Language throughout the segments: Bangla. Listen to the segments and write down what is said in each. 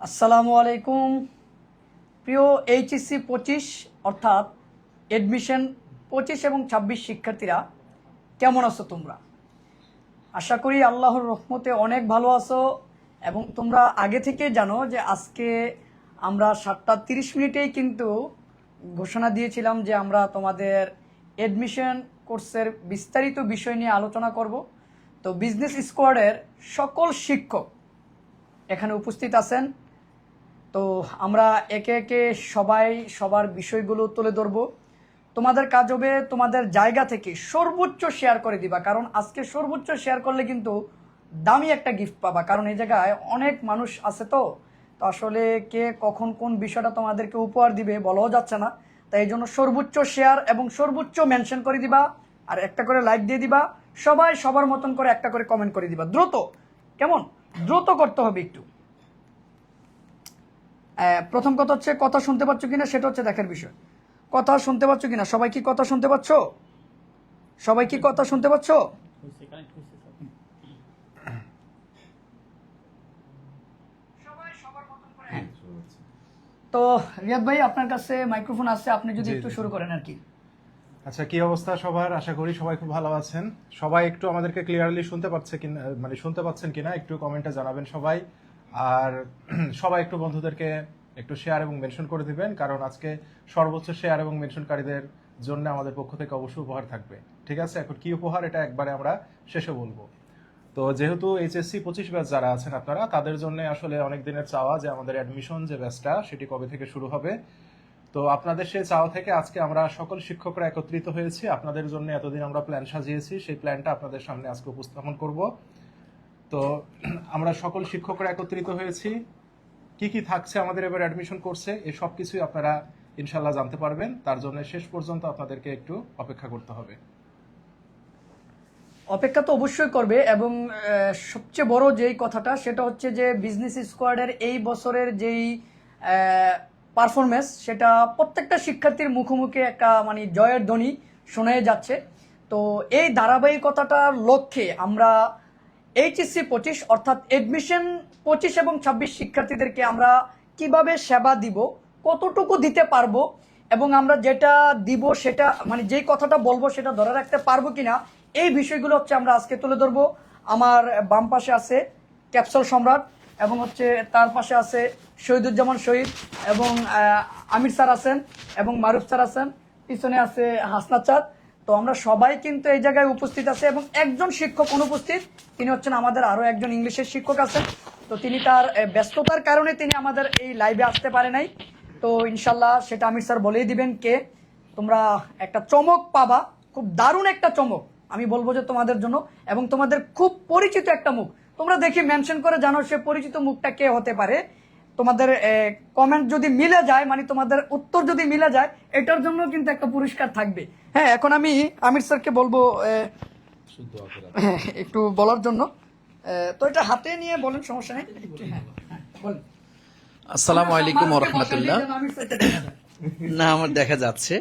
আসসালামু আলাইকুম। প্রিয় এইচএসসি 25 অর্থাৎ এডমিশন 25 এবং 26 শিক্ষার্থীরা, কেমন আছো তোমরা? আশা করি আল্লাহর রহমতে অনেক ভালো আছো এবং তোমরা আগে থেকে জানো যে আজকে আমরা 7:30 কিন্তু ঘোষণা দিয়েছিলাম যে আমরা তোমাদের এডমিশন কোর্সের বিস্তারিত বিষয় নিয়ে আলোচনা করব। তো বিজনেস স্কোয়াডের সকল শিক্ষক এখানে উপস্থিত আছেন। তো আমরা একে একে সবাই সবার বিষয়গুলো তুলে ধরবো। তোমাদের কাজ হবে তোমাদের জায়গা থেকে সর্বোচ্চ শেয়ার করে দিবা, কারণ আজকে সর্বোচ্চ শেয়ার করলে কিন্তু দামি একটা গিফট পাবা, কারণ এই জায়গায় অনেক মানুষ আছে। তো আসলে কে কখন কোন বিষয়টা তোমাদেরকে উপহার দিবে বলাও যাচ্ছে না। তাই এই জন্য সর্বোচ্চ শেয়ার এবং সর্বোচ্চ মেনশন করে দিবা, আর একটা করে লাইক দিয়ে দিবা। সবাই সবার মতন করে একটা করে কমেন্ট করে দিবা, দ্রুত। কেমন দ্রুত করতে হবে একটু। প্রথম কথা হচ্ছে কথা শুনতে পাচ্ছ কিনা সেটা হচ্ছে দেখার বিষয়। কথা শুনতে পাচ্ছ কিনা? সবাই কি কথা শুনতে পাচ্ছ? সবাই কি কথা শুনতে পাচ্ছ? তো রিয়াদ ভাই, আপনার কাছে মাইক্রোফোন আছে, আপনি যদি একটু শুরু করেন আর কি। আচ্ছা, কি অবস্থা সবার? আশা করি সবাই খুব ভালো আছেন। সবাই একটু আমাদেরকে ক্লিয়ারলি শুনতে পাচ্ছে কিনা, মানে শুনতে পাচ্ছেন কিনা একটু কমেন্টে জানাবেন সবাই। আর সবাই একটু বন্ধুদেরকে একটু শেয়ার এবং মেনশন করে দিবেন, কারণ আজকে সর্বোচ্চ শেয়ার এবং মেনশনকারীদের জন্য আমাদের পক্ষ থেকে অবশ্যই উপহার থাকবে। ঠিক আছে, এখন কি উপহার এটা একবারে আমরা শেষে বলবো। তো যেহেতু এইচএসসি 25 ব্যাচ যারা আছেন আপনারা, তাদের জন্য আসলে অনেক দিনের চাওয়া যে আমাদের অ্যাডমিশন যে ব্যাচটা সেটি কবে থেকে শুরু হবে। তো আপনাদের সেই চাওয়া থেকে আজকে আমরা সকল শিক্ষকরা একত্রিত হয়েছি। আপনাদের জন্য এতদিন আমরা প্ল্যান সাজিয়েছি, সেই প্ল্যানটা আপনাদের সামনে আজকে উপস্থাপন করব। তো আমরা সকল শিক্ষকরা একত্রিত হয়েছি। কি কি থাকছে আমাদের এবার অ্যাডমিশন কোর্সে, এই সব কিছুই আপনারা ইনশাল্লাহ জানতে পারবেন। তার জন্য শেষ পর্যন্ত আপনাদেরকে একটু অপেক্ষা করতে হবে। অপেক্ষা তো অবশ্যই করবে, এবং সবচেয়ে বড় যেই কথাটা সেটা হচ্ছে যে বিজনেস স্কোয়াডের এই বছরের যেই পারফরমেন্স, সেটা প্রত্যেকটা শিক্ষার্থীর মুখোমুখি একটা মানে জয়ের ধ্বনি শোনা যাচ্ছে। তো এই ধারাবাহিকতাটার লক্ষ্যে আমরা এইচএসসি 25 অর্থাৎ এডমিশন 25 এবং 26 শিক্ষার্থীদেরকে আমরা কিভাবে সেবা দিব, কতটুকু দিতে পারবো, এবং আমরা যেটা দিব সেটা মানে যেই কথাটা বলবো সেটা ধরে রাখতে পারবো কিনা, এই বিষয়গুলো হচ্ছে আমরা আজকে তুলে ধরবো। আমার বাম পাশে আছে ক্যাপসুল সম্রাট, এবং হচ্ছে তার পাশে আছে শহীদুজ্জামান শহীদ, এবং আমির স্যার আছেন, এবং মারুফ স্যার আছেন, পিছনে আছে হাসনাত চাঁদ। তো আমরা সবাই কিন্তু এই জায়গায় উপস্থিত আছে, এবং একজন শিক্ষক অনুপস্থিত, তিনি হচ্ছেন আমাদের আরো একজন ইংলিশের শিক্ষক আছেন। তো তিনি তার ব্যস্ততার কারণে তিনি আমাদের এই লাইভে আসতে পারে নাই। তো ইনশাল্লাহ সেটা আমির স্যার বলেই দিবেন কে। তোমরা একটা চমক পাবা, খুব দারুণ একটা চমক আমি বলবো যে তোমাদের জন্য, এবং তোমাদের খুব পরিচিত একটা মুখ। তোমরা দেখি মেনশন করে জানো সে পরিচিত মুখটা কে হতে পারে। তোমাদের কমেন্ট যদি মিলে যায়, মানে তোমাদের উত্তর যদি মিলে যায়, এটার জন্য কিন্তু একটা পুরস্কার থাকবে। হ্যাঁ, এখন আমি আমির স্যারকে বলবো একটু বলার জন্য। তো এটা হাতে নিয়ে বলেন, সমস্যা নেই। হ্যাঁ, বলেন। আসসালামু আলাইকুম ওয়া রাহমাতুল্লাহ। না, আমার দেখা যাচ্ছে।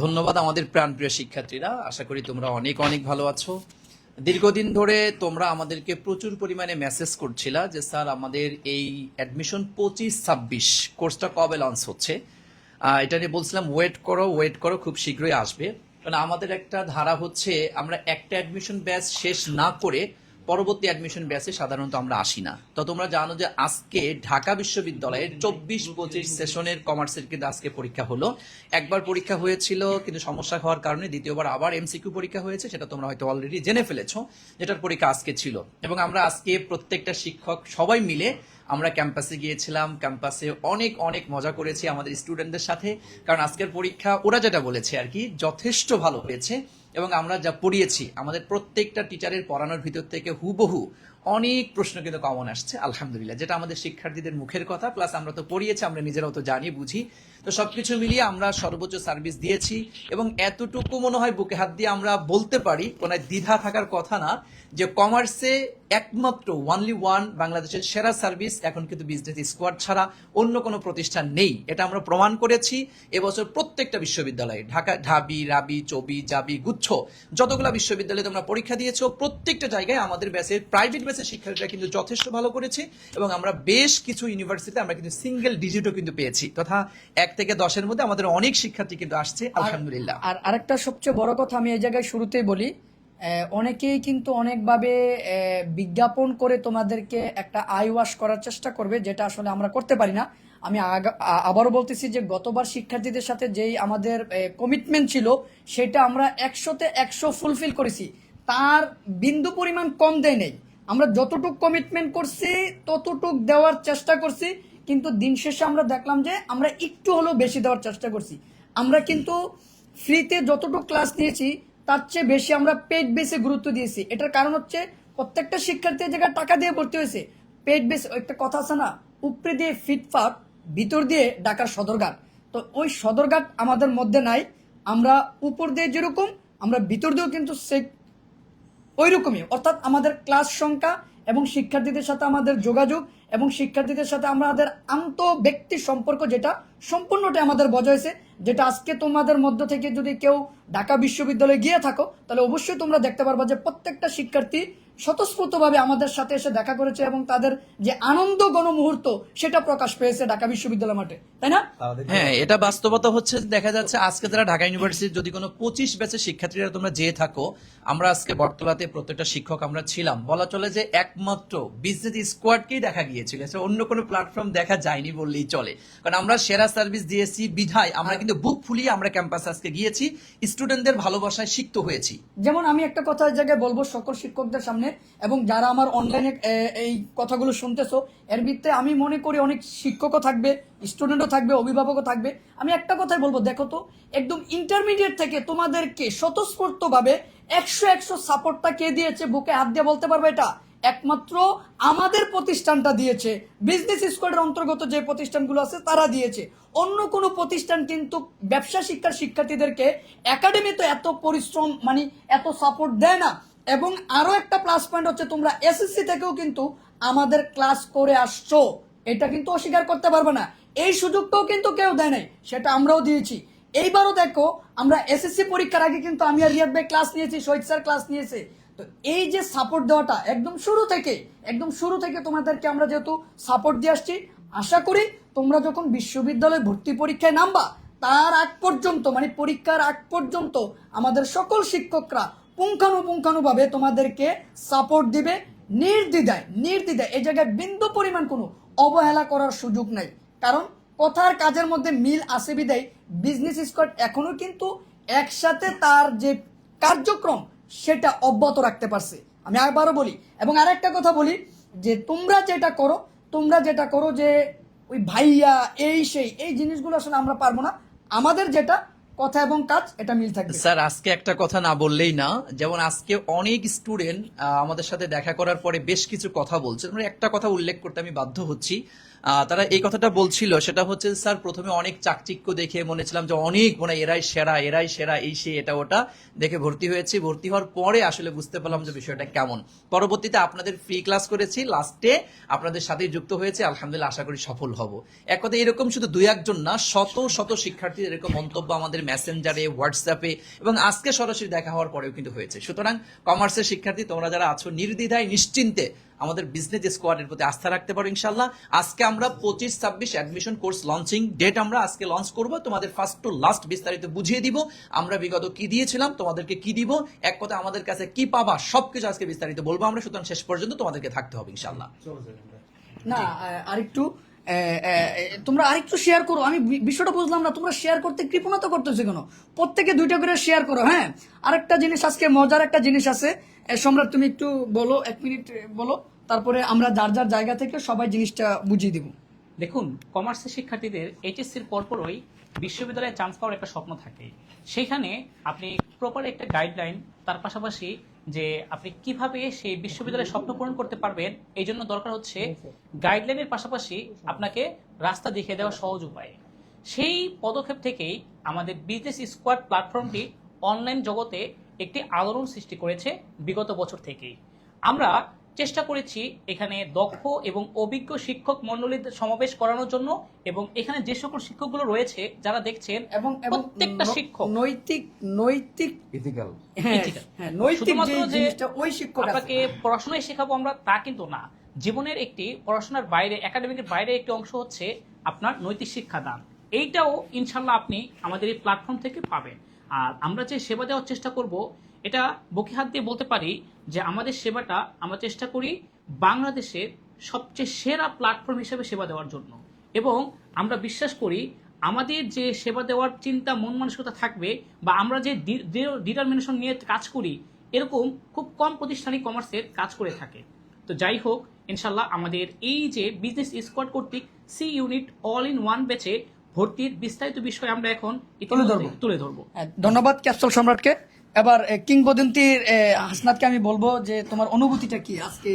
ধন্যবাদ আমাদের প্রাণপ্রিয় শিক্ষার্থীরা, আশা করি তোমরা অনেক অনেক ভালো আছো। দীর্ঘদিন ধরে তোমরা আমাদেরকে প্রচুর পরিমাণে মেসেজ করছিলা যে স্যার আমাদের এই অ্যাডমিশন 25-26 কোর্সটা কবে লঞ্চ হচ্ছে। এটা নিয়ে বলছিলাম ওয়েট করো, খুব শীঘ্রই আসবে। কারণ আমাদের একটা ধারা হচ্ছে আমরা একটা অ্যাডমিশন ব্যাচ শেষ না করে পরবর্তী অ্যাডমিশন ব্যাচে সাধারণত আমরা আসি না। তো তোমরা জানো যে আজকে ঢাকা বিশ্ববিদ্যালয়ের 24-25 সেশনের কমার্সের কিন্তু আজকে পরীক্ষা হলো। একবার পরীক্ষা হয়েছিল কিন্তু সমস্যা হওয়ার কারণে দ্বিতীয়বার আবার এমসিকিউ পরীক্ষা হয়েছে, সেটা তোমরা হয়তো অলরেডি জেনে ফেলেছো, যেটার পরীক্ষা আজকে ছিল। এবং আমরা আজকে প্রত্যেকটা শিক্ষক সবাই মিলে আমরা ক্যাম্পাসে গিয়েছিলাম, ক্যাম্পাসে অনেক অনেক মজা করেছি আমাদের স্টুডেন্টদের সাথে। কারণ আজকের পরীক্ষা ওরা যেটা বলেছে আর কি যথেষ্ট ভালো হয়েছে, এবং আমরা যা পড়িয়েছি আমাদের প্রত্যেকটা টিচারের পড়ানোর ভিতর থেকে হুবহু অনেক প্রশ্ন কিন্তু কমন আসছে আলহামদুলিল্লাহ, যেটা আমাদের শিক্ষার্থীদের মুখের কথা, প্লাস আমরা তো পড়িয়েছি, আমরা নিজেরাও তো জানি বুঝি। তো সবকিছু মিলিয়ে আমরা সর্বোচ্চ সার্ভিস দিয়েছি, এবং এতটুকু মনে হয় বুকে হাত দিয়ে আমরা বলতে পারি, কোনো দ্বিধা থাকার কথা না, যে কমার্সে একমাত্র ওয়ানলি ওয়ান বাংলাদেশের সেরা সার্ভিস এখন কিন্তু বিজনেস স্কোয়াড ছাড়া অন্য কোনো প্রতিষ্ঠান নেই। এটা আমরা প্রমাণ করেছি এবছর প্রত্যেকটা বিশ্ববিদ্যালয়ে, ঢাকা, ঢাবি, রাবি, চবি, জাবি, গুচ্ছ যতগুলো বিশ্ববিদ্যালয়ে তোমরা পরীক্ষা দিয়েছো, প্রত্যেকটা জায়গায় আমাদের ব্যাচের প্রাইভেট ব্যাচের শিক্ষার্থীরা কিন্তু যথেষ্ট ভালো করেছে এবং আমরা বেশ কিছু ইউনিভার্সিটিতে আমরা কিন্তু সিঙ্গেল ডিজিটও কিন্তু পেয়েছি, তথা 1 থেকে 10-এর মধ্যে আমাদের অনেক শিক্ষার্থী কিন্তু আসছে আলহামদুলিল্লাহ। আর আরেকটা সবচেয়ে বড় কথা আমি এই জায়গায় শুরুতেই বলি, অনেকেই কিন্তু অনেকভাবে বিজ্ঞাপন করে তোমাদেরকে একটা আই ওয়াশ করার চেষ্টা করবে, যেটা আসলে আমরা করতে পারি না। আমি আবারও বলতেছি যে গতবার শিক্ষার্থীদের সাথে যেই আমাদের কমিটমেন্ট ছিল সেটা আমরা 100-তে 100 ফুলফিল করেছি, তার বিন্দু পরিমাণ কম দেয় নেই। আমরা যতটুক কমিটমেন্ট করছি ততটুক দেওয়ার চেষ্টা করছি, কিন্তু দিন শেষে আমরা দেখলাম যে আমরা একটু হলেও বেশি দেওয়ার চেষ্টা করছি। আমরা কিন্তু ফ্রিতে যতটুকু ক্লাস নিয়েছি তার চেয়ে বেশি আমরা পেড বেসে গুরুত্ব দিয়েছি। এটার কারণ হচ্ছে প্রত্যেকটা শিক্ষার্থী জায়গায় টাকা দিয়ে ভর্তি হয়েছে। পেড বেস, একটা কথা আছে না, উপরে দিয়ে ফিটফাট, ভিতর দিয়ে ঢাকার সদরঘাট। তো ওই সদরঘাট আমাদের মধ্যে নাই। আমরা উপর দিয়ে যেরকম, আমরা ভিতর দিয়েও কিন্তু সেই ওই রকমই, অর্থাৎ আমাদের ক্লাস সংখ্যা এবং শিক্ষার্থীদের সাথে আমাদের যোগাযোগ এবং শিক্ষার্থীদের সাথে আমাদের আন্তঃব্যক্তি সম্পর্ক, যেটা সম্পূর্ণটাই আমাদের বজায় হয়েছে। যেটা আজকে তোমাদের মধ্য থেকে যদি কেউ ঢাকা বিশ্ববিদ্যালয়ে গিয়ে থাকো তাহলে অবশ্যই তোমরা দেখতে পারবা যে প্রত্যেকটা শিক্ষার্থী স্বতঃস্ফূর্তভাবে আমাদের সাথে এসে দেখা করেছে এবং তাদের যে আনন্দ গণমুহূর্ত সেটা প্রকাশ পেয়েছে ঢাকা বিশ্ববিদ্যালয় মাঠে, তাই না? হ্যাঁ, এটা বাস্তবতা হচ্ছে। দেখা যাচ্ছে আজকে যারা ঢাকা ইউনিভার্সিটির যদি কোনো 25 ব্যাচের শিক্ষার্থীরা তোমরা যেয়ে থাকো, আমরা আজকে বটতলাতে প্রত্যেকটা শিক্ষক আমরা ছিলাম, বলা চলে যে একমাত্র বিজনেস স্কোয়াডকেই দেখা গিয়েছিল, অন্য কোনো প্ল্যাটফর্ম দেখা যায়নি বললেই চলে। কারণ আমরা সেরা সার্ভিস দিয়েছি বিধায় আমরা কিন্তু বুক ফুলিয়ে আমরা ক্যাম্পাসে আজকে গিয়েছি, স্টুডেন্টদের ভালোবাসায় সিক্ত হয়েছি। যেমন আমি একটা কথা এই জায়গায় বলবো সকল শিক্ষকদের সামনে এবং যারা আমার অনলাইনে এই কথাগুলো শুনতেছো, এর ভিত্তিতে আমি মনে করি অনেক শিক্ষকও থাকবে, স্টুডেন্টও থাকবে, অভিভাবকও থাকবে। আমি একটা কথাই বলবো, দেখো তো একদম ইন্টারমিডিয়েট থেকে তোমাদেরকে স্বতঃস্ফূর্তভাবে 100 সাপোর্টটা কে দিয়েছে? বুকে হাত দিয়ে বলতে পারবে এটা একমাত্র আমাদের প্রতিষ্ঠানটা দিয়েছে। বিজনেস স্কোয়াডের অন্তর্গত যে প্রতিষ্ঠানগুলো আছে তারা দিয়েছে। অন্য কোনো প্রতিষ্ঠান কিন্তু ব্যবসা শিক্ষার শিক্ষার্থীদেরকে একাডেমিতে এত পরিশ্রম মানে এত সাপোর্ট দেয় না। এবং আরো একটা প্লাস পয়েন্ট হচ্ছে তোমরা এসএসসি থেকেও কিন্তু আমাদের ক্লাস করে আসছো, এটা কিন্তু অস্বীকার করতে পারবে না। এই সুযোগটাও কিন্তু কেউ দেয় নাই, সেটা আমরাও দিয়েছি। এইবারও দেখো আমরা এসএসসি পরীক্ষার আগে কিন্তু আমি আর রিয়াদ ভাই ক্লাস নিয়েছি, শহীদ স্যার ক্লাস নিয়েছে। তো এই যে সাপোর্ট দেওয়াটা একদম শুরু থেকে তোমাদেরকে আমরা যেহেতু সাপোর্ট দিয়ে আসছি, আশা করি তোমরা যখন বিশ্ববিদ্যালয়ে ভর্তি পরীক্ষায় নামবা তার আগ পর্যন্ত মানে পরীক্ষার আগ পর্যন্ত আমাদের সকল শিক্ষকরা পুঙ্খানুপুঙ্খানুভাবে তোমাদেরকে সাপোর্ট দিবে নির্দ্বিধায়। এই জায়গায় বিন্দু পরিমাণ কোনো অবহেলা করার সুযোগ নাই, কারণ কথার কাজের মধ্যে মিল আছে বিদায় বিজনেস স্কোয়াড এখনো কিন্তু একসাথে তার যে কার্যক্রম সেটা অব্যাহত রাখতে পারছে। আমি আবারও বলি এবং আরেকটা কথা বলি যে তোমরা যেটা করো যে ওই ভাইয়া এই জিনিসগুলো আসলে আমরা পারবো না। আমাদের যেটা কথা এবং কাজ এটা মিল থাকবে। স্যার, আজকে একটা কথা না বললেই না, যেমন আজকে অনেক স্টুডেন্ট আমাদের সাথে দেখা করার পরে বেশ কিছু কথা বলছে, মানে একটা কথা উল্লেখ করতে আমি বাধ্য হচ্ছি। তারা এই কথাটা বলছিল, সেটা হচ্ছে স্যার প্রথমে অনেক চাকচিক্য দেখে মনে ছিলাম যে অনেক মনে এরাই সেরা এই সে এটা ওটা দেখে ভর্তি হয়েছি। ভর্তি হওয়ার পরে আসলে বুঝতে পারলাম যে বিষয়টা কেমন। পরবর্তীতে আপনাদের ফ্রি ক্লাস করেছি, লাস্টে আপনাদের সাথেই যুক্ত হয়েছে, আলহামদুলিল্লাহ আশা করি সফল হব। এক কথা এরকম শুধু 2-1 না, শত শিক্ষার্থীর এরকম মন্তব্য আমাদের মেসেঞ্জারে, হোয়াটসঅ্যাপে এবং আজকে সরাসরি দেখা হওয়ার পরেও কিন্তু হয়েছে। সুতরাং কমার্সের শিক্ষার্থী তোমরা যারা আছো নির্দ্বিধায় নিশ্চিন্তে আমাদের বিজনেস স্কোয়াডের প্রতি আস্থা রাখতে পারো ইনশাআল্লাহ। আজকে আমরা 25-26 অ্যাডমিশন কোর্স লঞ্চিং ডেট আমরা আজকে লঞ্চ করব, তোমাদের ফার্স্ট টু লাস্ট বিস্তারিত বুঝিয়ে দিব। আমরা বিগত কি দিয়েছিলাম, তোমাদেরকে কি দিব, এক কথা আমাদের কাছে কি পাবা, সবকিছু আজকে বিস্তারিত বলবো আমরা। সুতরাং শেষ পর্যন্ত তোমাদেরকে থাকতে হবে ইনশাআল্লাহ। না আরেকটু তোমরা আরেকটু শেয়ার করো। আমি বিষয়টা বুঝলাম না, তোমরা শেয়ার করতে কৃপণতা করতেছো কেন? প্রত্যেকে 2টা করে শেয়ার করো। হ্যাঁ, আরেকটা জিনিস আজকে মজার একটা জিনিস আছে, সম্রাট তুমি একটু বলো, 1 মিনিট বলো, তারপরে আমরা যার জায়গা থেকে সবাই জিনিসটা বুঝিয়ে দিব। দেখুন, কমার্সের শিক্ষার্থীদের এইচএসসির পরপরই বিশ্ববিদ্যালয়ে চান্স পাওয়ার একটা স্বপ্ন থাকে। সেখানে আপনি প্রপার একটা গাইডলাইন, তার পাশাপাশি যে আপনি কিভাবে সেই বিশ্ববিদ্যালয়ের স্বপ্ন পূরণ করতে পারবেন, এই জন্য দরকার হচ্ছে গাইডলাইনের পাশাপাশি আপনাকে রাস্তা দেখিয়ে দেওয়া সহজ উপায়। সেই পদক্ষেপ থেকেই আমাদের বিজনেস স্কোয়াড প্ল্যাটফর্মটি অনলাইন জগতে একটি আলোড়ন সৃষ্টি করেছে বিগত বছর থেকেই। আমরা চেষ্টা করেছি এখানে দক্ষ এবং অভিজ্ঞ শিক্ষক মণ্ডলীর সমাবেশ করানোর জন্য, এবং এখানে যে সকল শিক্ষকগুলো রয়েছে যারা দেখছেন এবং প্রত্যেকটা শিক্ষক নৈতিক নৈতিক ইথিক্যাল হ্যাঁ, Ethical। হ্যাঁ, নৈতিক শুধুমাত্র যে যে জিনিসটা ওই শিক্ষক আছে। আপনাকে পড়াশোনায় শেখাবো আমরা তা কিন্তু না, জীবনের একটি পড়াশোনার বাইরে, একাডেমিকের বাইরে একটি অংশ হচ্ছে আপনার নৈতিক শিক্ষাদান। এইটাও ইনশাল্লাহ আপনি আমাদের এই প্ল্যাটফর্ম থেকে পাবেন। আর আমরা যে সেবা দেওয়ার চেষ্টা করব, এটা বুকে হাত দিয়ে বলতে পারি যে আমাদের সেবাটা আমরা চেষ্টা করি বাংলাদেশের সবচেয়ে সেরা প্ল্যাটফর্ম হিসেবে সেবা দেওয়ার জন্য, এবং আমরা বিশ্বাস করি আমাদের যে সেবা দেওয়ার চিন্তা মন মানসিকতা থাকবে, বা আমরা যে ডিটারমিনেশন নিয়ে কাজ করি, এরকম খুব কম প্রতিষ্ঠানই কমার্সের কাজ করে থাকে। তো যাই হোক, ইনশাল্লাহ আমাদের এই যে বিজনেস স্কোয়াড কর্তৃক C unit all in one ব্যাচে ভর্তির বিস্তারিত বিষয় আমরা এখন তুলে ধরবো। হ্যাঁ, ধন্যবাদ ক্যাপসুল সম্রাটকে। এবার কিংবদন্তির হাসনাতকে আমি বলবো যে তোমার অনুভূতিটা কি আজকে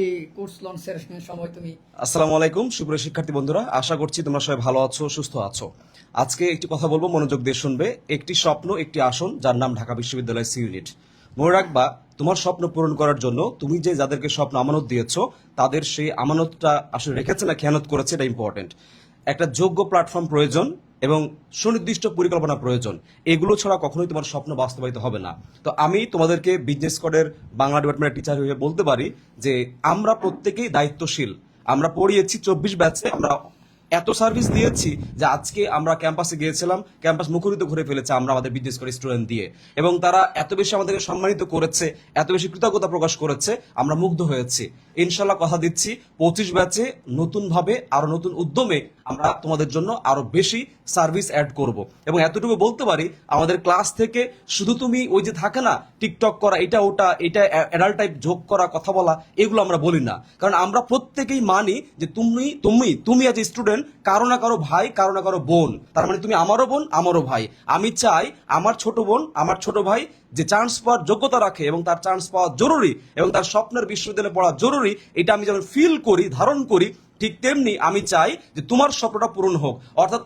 এই কোর্স লঞ্চের সময় তুমি। আসসালামু আলাইকুম সুপ্রিয় শিক্ষার্থী বন্ধুরা, আশা করছি তোমরা সবাই ভালো আছো, সুস্থ আছো। আজকে একটি কথা বলবো, মনোযোগ দিয়ে শুনবে। একটি স্বপ্ন, একটি আসন, যার নাম ঢাকা বিশ্ববিদ্যালয় সি ইউনিট। মনে রাখবা, তোমার স্বপ্ন পূরণ করার জন্য তুমি যে যাদেরকে স্বপ্ন আমানত দিয়েছো, তাদের সেই আমানতটা আসলে রেখেছে না খেয়ানত করেছে, এটা ইম্পর্টেন্ট। একটা যোগ্য প্ল্যাটফর্ম প্রয়োজন এবং সুনির্দিষ্ট পরিকল্পনা প্রয়োজন। এগুলো ছাড়া কখনোই তোমার স্বপ্ন বাস্তবায়িত হবে না। তো আমি তোমাদেরকে বিজনেস কোডের বাংলা ডিপার্টমেন্টের টিচার হয়ে বলতে পারি যে আমরা প্রত্যেকেই দায়িত্বশীল। আমরা পড়িয়েছি 24 ব্যাচে, আমরা এত সার্ভিস দিয়েছি যে আজকে আমরা ক্যাম্পাসে গিয়েছিলাম, ক্যাম্পাস মুখরিত করে ফেলেছে আমরা আমাদের বিজনেস কোড স্টুডেন্ট দিয়ে, এবং তারা এত বেশি আমাদেরকে সম্মানিত করেছে, এত বেশি কৃতজ্ঞতা প্রকাশ করেছে, আমরা মুগ্ধ হয়েছি। ইনশাল্লাহ কথা দিচ্ছি 25 ব্যাচে নতুনভাবে আরো নতুন উদ্যমে আমরা তোমাদের জন্য আরো বেশি সার্ভিস অ্যাড করব। এবং এতটুকু বলতে পারি, আমাদের ক্লাস থেকে শুধু তুমি ওই যে থাকে না টিকটক করা, এটা ওটা, এটা অ্যাডাল্ট টাইপ যোগ করা, কথা বলা, এগুলো আমরা বলি না। কারণ আমরা প্রত্যেকেই মানি যে তুমি তুমি তুমি অ্যাজ এ স্টুডেন্ট কারো না কারো ভাই, কারো না কারো বোন। তার মানে তুমি আমারও বোন, আমারও ভাই। আমি চাই আমার ছোট বোন, আমার ছোট ভাই যে চান্স পাওয়ার যোগ্যতা রাখে এবং তার চান্স পাওয়া জরুরি এবং তার স্বপ্নের বিশ্ববিদ্যালয়ে পড়া জরুরি, এটা আমি যেমন ফিল করি, ধারণ করি, ঠিক তেমনি আমি চাই যে তোমার স্বপ্নটা পূরণ হোক। অর্থাৎ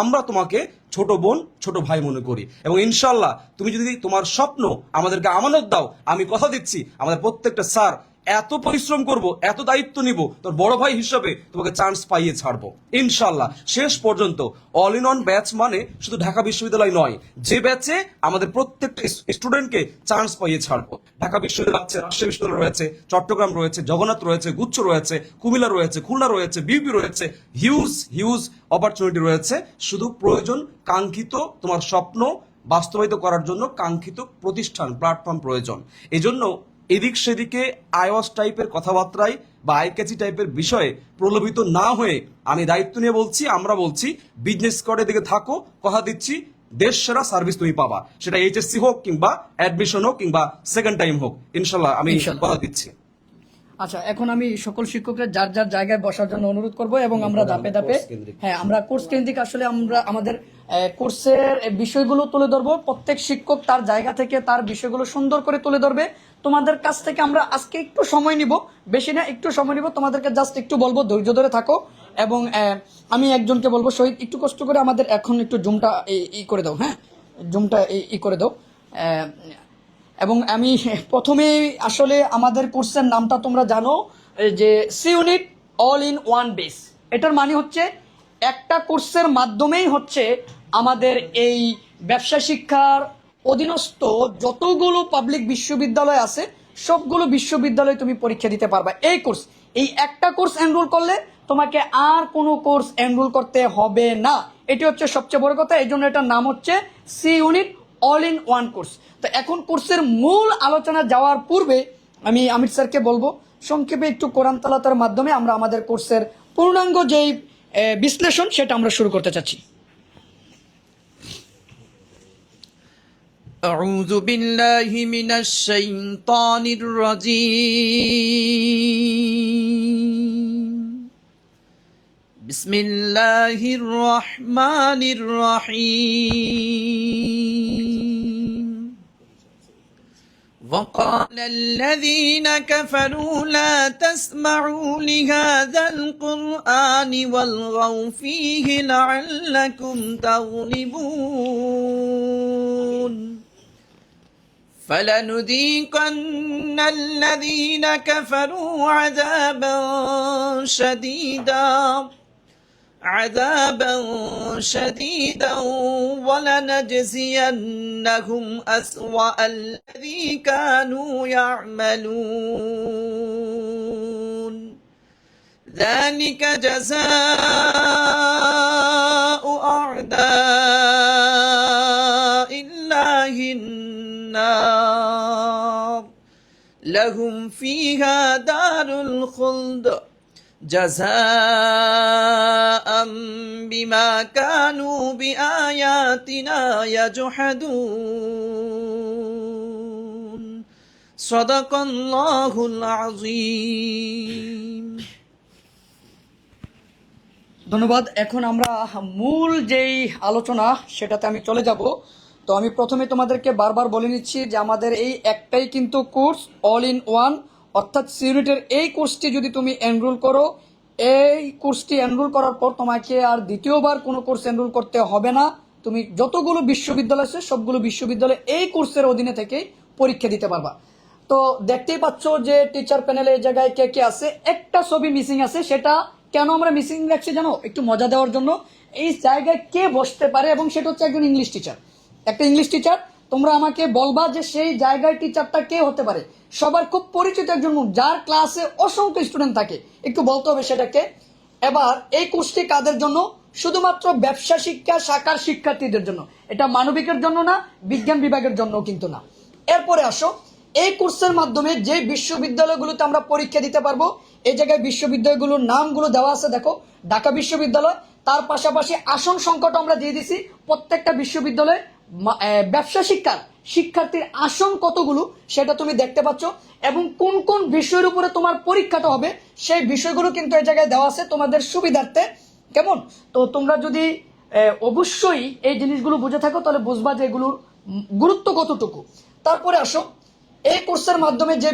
আমরা তোমাকে ছোট বোন, ছোট ভাই মনে করি। এবং ইনশাল্লাহ তুমি যদি তোমার স্বপ্ন আমাদেরকে আমানত দাও, আমি কথা দিচ্ছি আমাদের প্রত্যেকটা স্যার এত পরিশ্রম করব, এত দায়িত্ব নিব, তোর বড় ভাই হিসেবে তোমাকে চান্স পাইয়ে ছাড়বো ইনশাল্লাহ। শেষ পর্যন্ত অল ইন অন ব্যাচ মানে শুধু ঢাকা বিশ্ববিদ্যালয় নয়, যে ব্যাচে আমাদের প্রত্যেকটা স্টুডেন্টকে চান্স পাইয়ে ছাড়বো। ঢাকা বিশ্ববিদ্যালয় আছে, রাজশাহী বিশ্ববিদ্যালয় রয়েছে, চট্টগ্রাম রয়েছে, জগন্নাথ রয়েছে, গুচ্ছ রয়েছে, কুমিল্লা রয়েছে, খুলনা রয়েছে, বিউপি রয়েছে, হিউজ অপরচুনিটি রয়েছে। শুধু প্রয়োজন কাঙ্ক্ষিত তোমার স্বপ্ন বাস্তবায়িত করার জন্য কাঙ্ক্ষিত প্রতিষ্ঠান, প্ল্যাটফর্ম প্রয়োজন। এজন্য এদিক সেদিকে আইওয়াস টাইপের কথাবার্তায় বা আইক্যাচি টাইপের বিষয়ে প্রলোভিত না হয়ে আমি দায়িত্ব নিয়ে বলছি, আমরা বলছি বিজনেস স্কোয়াডের দিকে থাকো, কথা দিচ্ছি দেশ সেরা সার্ভিস তুমি পাবা, সেটা এইচএসসি হোক কিংবা অ্যাডমিশন হোক কিংবা সেকেন্ড টাইম হোক, ইনশাল্লাহ আমি কথা দিচ্ছি। আচ্ছা, এখন আমি সকল শিক্ষকরা যার যার জায়গায় বসার জন্য অনুরোধ করব এবং আমরা ধাপে ধাপে আমরা কোর্স কেন্দ্রিক আসলে আমরা আমাদের কোর্সের বিষয়গুলো তুলে ধরবো। প্রত্যেক শিক্ষক তার জায়গা থেকে তার বিষয়গুলো সুন্দর করে তুলে ধরবে। তোমাদের কাছ থেকে আমরা আজকে একটু সময় নিব, বেশি না, একটু সময় নিব। তোমাদেরকে জাস্ট একটু বলবো ধৈর্য ধরে থাকো, এবং আমি একজনকে বলবো শহীদ একটু কষ্ট করে আমাদের এখন একটু জুমটা করে দাও। হ্যাঁ, জুমটা করে দাও। এবং আমি প্রথমে আসলে আমাদের কোর্সের নামটা তোমরা জানো যে C unit all in one base. এটার মানে হচ্ছে একটা কোর্সের মাধ্যমেই হচ্ছে আমাদের এই ব্যবসা শিক্ষার অধীনস্থ যতগুলো পাবলিক বিশ্ববিদ্যালয় আছে সবগুলো বিশ্ববিদ্যালয়ে তুমি পরীক্ষা দিতে পারবা। এই কোর্স, এই একটা কোর্স এনরোল করলে তোমাকে আর কোনো কোর্স এনরোল করতে হবে না। এটি হচ্ছে সবচেয়ে বড় কথা। এই জন্য এটার নাম হচ্ছে C unit all in one course. তো এখন কোর্সের মূল আলোচনা যাওয়ার পূর্বে আমি আমির স্যারকে বলবো সংক্ষেপে একটু কোরআন তালাতের মাধ্যমে আমরা আমাদের কোর্সের পূর্ণাঙ্গ যেই বিশ্লেষণ সেটা আমরা শুরু করতে চাচ্ছি। أعوذ بالله من الشيطان الرجيم بسم الله الرحمن الرحيم وقال الذين كفروا لا تسمعوا لهذا القرآن والغوا فيه لعلكم تغلبون فلنذيقن الذين كفروا عذابا شديدا ولنجزينهم أسوأ الذي كانوا يعملون ذلك جزاء أعداء الله النار لهم فيها دار الخلد جزاء بما كانوا بآياتنا يجحدون صدق الله العظيم ধন্যবাদ। এখন আমরা মূল যেই আলোচনা সেটাতে আমি চলে যাব। তো আমি প্রথমে তোমাদেরকে বারবার বলে নিচ্ছি যে আমাদের এই একটাই কিন্তু কোর্স অল ইন ওয়ান, অর্থাৎ সিউনিটের এই কোর্সটি যদি তুমি এনরোল করো, এই কোর্সটি এনরোল করার পর তোমাকে আর দ্বিতীয়বার কোনো কোর্স এনরোল করতে হবে না। তুমি যতগুলো বিশ্ববিদ্যালয় আছে সবগুলো বিশ্ববিদ্যালয় এই কোর্সের অধীনে থেকে পরীক্ষা দিতে পারবা। তো দেখতেই পাচ্ছ যে টিচার প্যানেলে এই জায়গায় কে কে আছে, একটা ছবি মিসিং আছে। সেটা কেন আমরা মিসিং রাখছি জানো? একটু মজা দেওয়ার জন্য। এই জায়গায় কে বসতে পারে, এবং সেটা হচ্ছে একজন ইংলিশ টিচার, একটা ইংলিশ টিচার। তোমরা আমাকে বলবা যে সেই জায়গায় টিচারটা কে হতে পারে। সবার খুব পরিচিত একজন মুখ, যার ক্লাসে অসংখ্য স্টুডেন্ট থাকে, একটু বলতে হবে সেটাকে। এবার এই কোর্সটি কাদের জন্য? শুধুমাত্র ব্যবসা শিক্ষা শাখার শিক্ষার্থীদের জন্য। এটা মানবিকের জন্য না, বিজ্ঞান বিভাগের জন্য কিন্তু না। এরপরে আসো, এই কোর্সের মাধ্যমে যে বিশ্ববিদ্যালয়গুলোতে আমরা পরীক্ষা দিতে পারবো, এই জায়গায় বিশ্ববিদ্যালয়গুলোর নামগুলো দেওয়া আছে দেখো। ঢাকা বিশ্ববিদ্যালয়, তার পাশাপাশি আসন সংখ্যাটা আমরা দিয়ে দিছি। প্রত্যেকটা বিশ্ববিদ্যালয়ে ব্যবসা শিক্ষার শিক্ষার্থীর আসন কতগুলো সেটা তুমি দেখতে পাচ্ছ, এবং কোন কোন বিষয়ের উপরে তোমার পরীক্ষাটা হবে সেই বিষয়গুলো কিন্তু এই জায়গায় দেওয়া আছে তোমাদের সুবিধার্থে। কেমন? তো তোমরা যদি অবশ্যই এই জিনিসগুলো বুঝে থাকো তাহলে বুঝবা যে এগুলোর গুরুত্ব কতটুকু। তারপরে আসো, এই কোর্সের মাধ্যমে যে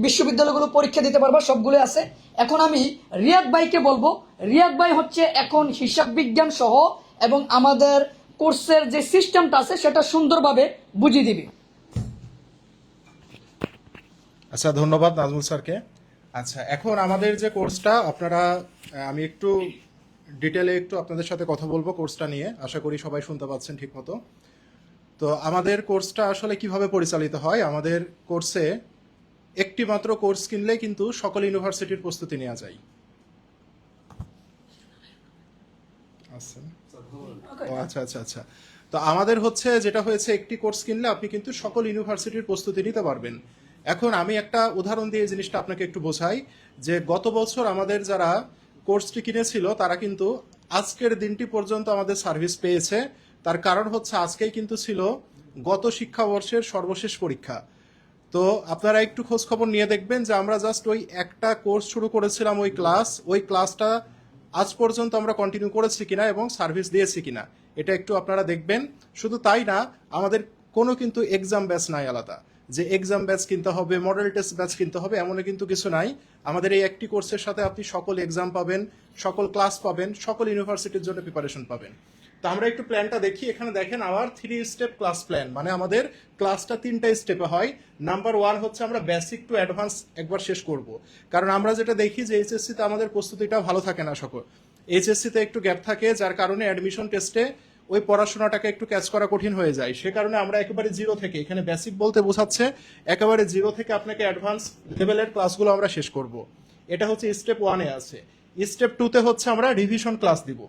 বিশ্ববিদ্যালয়গুলো পরীক্ষা দিতে পারবা সবগুলো আছে। এখন আমি রিয়াদ ভাইকে বলবো, রিয়াদ ভাই হচ্ছে এখন হিসাব বিজ্ঞান সহ এবং আমাদের কোর্সের যে সিস্টেমটা আছে সেটা সুন্দরভাবে বুঝিয়ে দিবে। আচ্ছা, ধন্যবাদ নাজমুল স্যারকে। আচ্ছা, এখন আমাদের যে কোর্সটা আপনারা, আমি একটু ডিটেলে একটু আপনাদের সাথে কথা বলবো কোর্সটা নিয়ে। আশা করি সবাই শুনতে পাচ্ছেন ঠিক মতো। তো আমাদের কোর্সটা আসলে কিভাবে পরিচালিত হয়, আমাদের কোর্সে একটি মাত্র কোর্স কিনলে কিন্তু সকল ইউনিভার্সিটির প্রস্তুতি নেওয়া যায়। আচ্ছা আচ্ছা আচ্ছা। তো আমাদের হচ্ছে যেটা হয়েছে, একটি কোর্স কিনলে আপনি কিন্তু সকল ইউনিভার্সিটির প্রস্তুতি নিতে পারবেন। এখন আমি একটা উদাহরণ দিয়ে এই জিনিসটা আপনাকে একটু বোঝাই যে গত বছর আমাদের যারা কোর্সটি কিনেছিল তারা কিন্তু আজকের দিনটি পর্যন্ত আমাদের সার্ভিস পেয়েছে। তার কারণ হচ্ছে আজকেই কিন্তু ছিল গত শিক্ষাবর্ষের সর্বশেষ পরীক্ষা। তো আপনারা একটু খোঁজ খবর নিয়ে দেখবেন যে আমরা জাস্ট ওই একটা কোর্স শুরু করেছিলাম, ওই ক্লাসটা আজ পর্যন্ত আমরা কন্টিনিউ করেছি কিনা এবং সার্ভিস দিয়েছি কিনা, এটা একটু আপনারা দেখবেন। শুধু তাই না, আমাদের কোনো কিন্তু এক্সাম ব্যাচ নাই আলাদা, যে এক্সাম ব্যাচ কিনতে হবে, মডেল টেস্ট ব্যাচ কিনতে হবে, এমন কিন্তু কিছু নাই। আমাদের এই একটি কোর্সের সাথে আপনি সকল এক্সাম পাবেন, সকল ক্লাস পাবেন, সকল ইউনিভার্সিটির জন্য প্রিপারেশন পাবেন। তো আমরা একটু প্ল্যানটা দেখি। এখানে দেখেন আওয়ার 3 স্টেপ ক্লাস প্ল্যান, মানে আমাদের ক্লাসটা 3টা স্টেপে হয়। নাম্বার 1 হচ্ছে আমরা বেসিক টু অ্যাডভান্স একবার শেষ করব, কারণ আমরা যেটা দেখি যে এইচএসসিতে আমাদের প্রস্তুতিটা ভালো থাকে না সকল। এইচএসসিতে একটু গ্যাপ থাকে, যার কারণে অ্যাডমিশন টেস্টে ওই পড়াশোনাটাকে একটু ক্যাচ করা কঠিন হয়ে যায়। সে কারণে আমরা একেবারে জিরো থেকে, এখানে বেসিক বলতে বোঝাচ্ছে একেবারে জিরো থেকে আপনাকে অ্যাডভান্স লেভেলের ক্লাসগুলো আমরা শেষ করব। এটা হচ্ছে স্টেপ 1-এ আছে। স্টেপ 2-তে হচ্ছে আমরা রিভিশন ক্লাস দিব।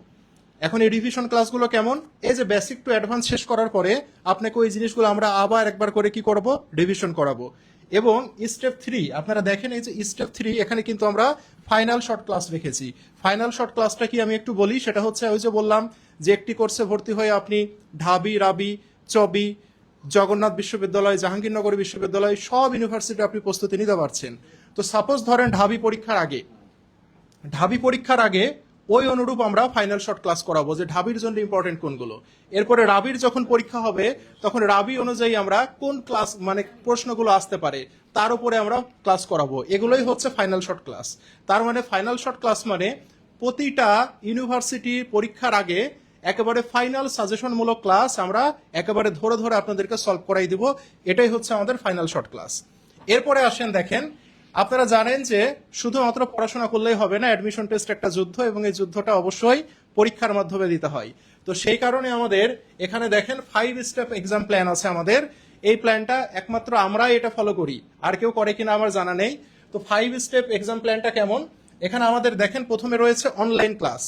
এখন এই রিভিশন ক্লাসগুলো কেমন? এই যে বেসিক টু অ্যাডভান্স শেষ করার পরে আপনাকে ওই জিনিসগুলো আমরা আবার একবার করে কি করব, রিভিশন করাবো। এবং স্টেপ 3 আপনারা দেখেন, এই যে স্টেপ 3 এখানে কিন্তু আমরা ফাইনাল শর্ট ক্লাস রেখেছি। ফাইনাল শর্ট ক্লাসটা কি আমি একটু বলি, সেটা হচ্ছে ওই যে বললাম যে একটি কোর্সে ভর্তি হয়ে আপনি ঢাবি, রাবি, চবি, জগন্নাথ বিশ্ববিদ্যালয়, জাহাঙ্গীরনগর বিশ্ববিদ্যালয় সব ইউনিভার্সিটি আপনি প্রস্তুতি নিতে পারছেন। তো সাপোজ ধরেন ঢাবি পরীক্ষার আগে ওই অনুরূপ আমরা ফাইনাল শর্ট ক্লাস করাবো যে ঢাবির জন্য ইম্পর্টেন্ট কোনগুলো। এরপরে রাবির যখন পরীক্ষা হবে তখন রাবি অনুযায়ী আমরা কোন ক্লাস মানে প্রশ্নগুলো আসতে পারে তার উপরে আমরা ক্লাস করাবো। এগুলোই হচ্ছে ফাইনাল শর্ট ক্লাস। তার মানে ফাইনাল শর্ট ক্লাস মানে প্রতিটা ইউনিভার্সিটি পরীক্ষার আগে একেবারে ফাইনাল সাজেশনমূলক ক্লাস আমরা একেবারে ধরে ধরে আপনাদেরকে সলভ করাই দিব। এটাই হচ্ছে আমাদের ফাইনাল শর্ট ক্লাস। এরপরে আসেন, দেখেন আপনারা জানেন যে শুধুমাত্র পড়াশোনা করলেই হবে না, অ্যাডমিশন টেস্ট একটা যুদ্ধ এবং এই যুদ্ধটা অবশ্যই পরীক্ষার মাধ্যমে দিতে হয়। তো সেই কারণে আমাদের এখানে দেখেন 5 স্টেপ এক্সাম প্ল্যান আছে আমাদের। এই প্ল্যানটা একমাত্র আমরাই এটা ফলো করি, আর কেউ করে কিনা আমার জানা নেই। তো 5 স্টেপ এক্সাম প্ল্যানটা কেমন, এখানে আমাদের দেখেন প্রথমে রয়েছে অনলাইন ক্লাস।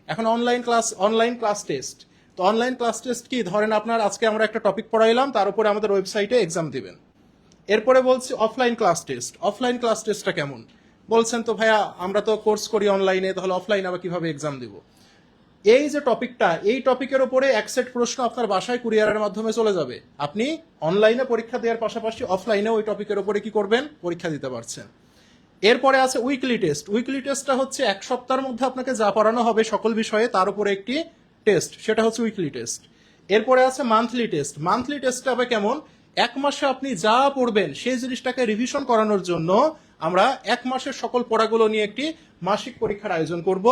এখন অনলাইন ক্লাস টেস্ট। তো অনলাইন ক্লাস টেস্ট কি, ধরেন আপনার আজকে আমরা একটা টপিক পড়াইলাম, তার উপরে আমাদের ওয়েবসাইটে এক্সাম দিবেন। এরপরে বলছি offline class test. Offline class টেস্টটা কেমন বলছেন, তো ভাইয়া আমরা তো কোর্স করি অনলাইনে, তাহলে অফলাইন আবার কিভাবে এক্সাম দিব? এই যে টপিকটা, এই টপিকের উপরে এক সেট প্রশ্ন আপনার বাসায় কুরিয়ারের মাধ্যমে চলে যাবে। আপনি অনলাইনে পরীক্ষা দেওয়ার পাশাপাশি অফলাইনে ওই টপিকের উপরে কি করবেন, পরীক্ষা দিতে পারছেন। এরপরে আছে উইকলি টেস্ট। উইকলি টেস্টটা হচ্ছে এক সপ্তাহের মধ্যে আপনাকে যা পড়ানো হবে সকল বিষয়ে তার উপরে একটি টেস্ট, সেটা হচ্ছে উইকলি টেস্ট। এরপরে আছে মান্থলি টেস্ট। মান্থলি টেস্টটা হবে কেমন, এক মাসে আপনি যা পড়বেন সেই জিনিসটাকে রিভিশন করানোর জন্য আমরা এক মাসের সকল পড়াগুলো নিয়ে একটি মাসিক পরীক্ষার আয়োজন করব।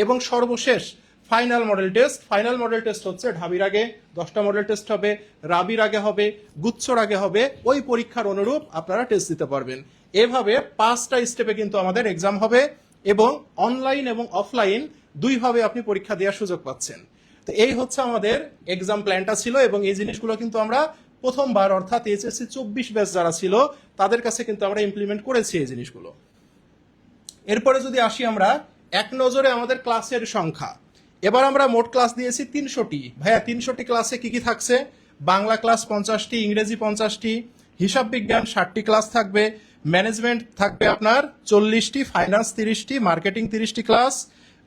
এবং সর্বশেষ final model test. Final model test হচ্ছে ঢাবির আগে 10টা মডেল টেস্ট হবে, রাবির আগে হবে, গুচ্ছর আগে হবে। ওই পরীক্ষার অনুরূপ আপনারা টেস্ট দিতে পারবেন। এভাবে 5টা স্টেপে কিন্তু আমাদের এক্সাম হবে এবং অনলাইন এবং অফলাইন দুইভাবে আপনি পরীক্ষা দেওয়ার সুযোগ পাচ্ছেন। তো এই হচ্ছে আমাদের এক্সাম প্ল্যানটা ছিল এবং এই জিনিসগুলো কিন্তু আমরা প্রথমবার অর্থাৎ এইচএসসি 24 ব্যাচ যারা ছিল তাদের কাছে কিন্তু আমরা ইমপ্লিমেন্ট করেছি এই জিনিসগুলো। এরপরে যদি আসি আমরা এক নজরে আমাদের ক্লাসের সংখ্যা, এবার আমরা মোট ক্লাস দিয়েছি 300টি। ভাইয়া 300টি ক্লাসে কি কি থাকছে, বাংলা ক্লাস 50টি, ইংরেজি 50টি, হিসাব বিজ্ঞান 60টি ক্লাস থাকবে, ম্যানেজমেন্ট থাকবে আপনার 40টি, ফাইন্যান্স 30টি, মার্কেটিং 30টি ক্লাস,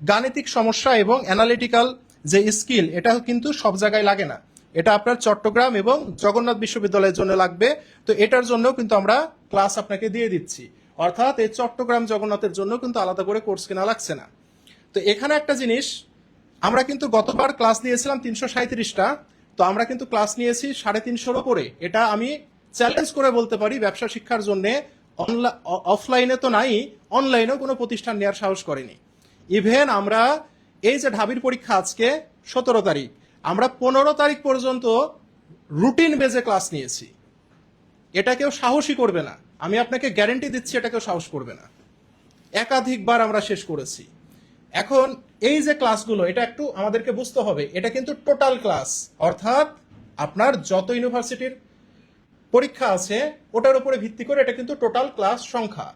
গাণিতিক সমস্যা এবং অ্যানালিটিক্যাল যে স্কিল, এটা কিন্তু সব জায়গায় লাগে না, এটা আপনার চট্টগ্রাম এবং জগন্নাথ বিশ্ববিদ্যালয়ের জন্য লাগবে। তো এটার জন্য কিন্তু আমরা ক্লাস আপনাকে দিয়ে দিচ্ছি, অর্থাৎ এই চট্টগ্রাম জগন্নাথের জন্য কিন্তু আলাদা করে কোর্স কেনা লাগছে না। তো এখানে একটা জিনিস, আমরা কিন্তু গতবার ক্লাস নিয়েছিলাম 337টা, তো আমরা কিন্তু ক্লাস নিয়েছি 350-এর উপরে। এটা আমি চ্যালেঞ্জ করে বলতে পারি ব্যবসা শিক্ষার জন্য অফলাইনে তো নাই, অনলাইনেও কোনো প্রতিষ্ঠান নেওয়ার সাহস করেনি। ইভেন আমরা এই যে ঢাবির পরীক্ষা আজকে 17 তারিখ, আমরা 15 তারিখ পর্যন্ত রুটিন বেজে ক্লাস নিয়েছি। এটা কেউ সাহসই করবে না, আমি আপনাকে গ্যারেন্টি দিচ্ছি, এটা কেউ সাহস করবে না। একাধিকবার আমরা শেষ করেছি। এখন এই যে ক্লাসগুলো, এটা একটু আমাদেরকে বুঝতে হবে, এটা কিন্তু টোটাল ক্লাস, অর্থাৎ আপনার যত ইউনিভার্সিটির পরীক্ষা আছে ওটার উপরে ভিত্তি করে এটা কিন্তু টোটাল ক্লাস সংখ্যা।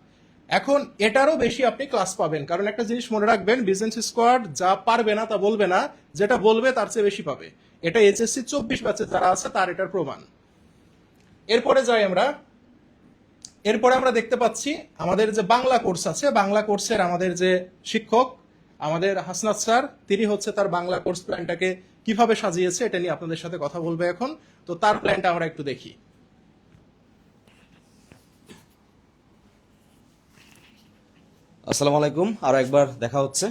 এখন এটারও বেশি আপনি ক্লাস পাবেন, কারণ একটা জিনিস মনে রাখবেন, বিজনেস স্কোয়াড যা পারবে না তা বলবে না, যেটা বলবে তার চেয়ে বেশি পাবে। এটা এইচএসসি 24 ব্যাচে যারা আছে তার এটার প্রমাণ। এরপরে যাই আমরা, এরপরে আমরা দেখতে পাচ্ছি আমাদের যে বাংলা কোর্স আছে, বাংলা কোর্সের আমাদের যে শিক্ষক আমাদের হাসনাত স্যার, তিনি হচ্ছে তার বাংলা কোর্স প্ল্যানটাকে কিভাবে সাজিয়েছে এটা নিয়ে আপনাদের সাথে কথা বলবে এখন। তো তার প্ল্যানটা আমরা একটু দেখি। আসসালামু আলাইকুম, আরো একবার দেখা হচ্ছে।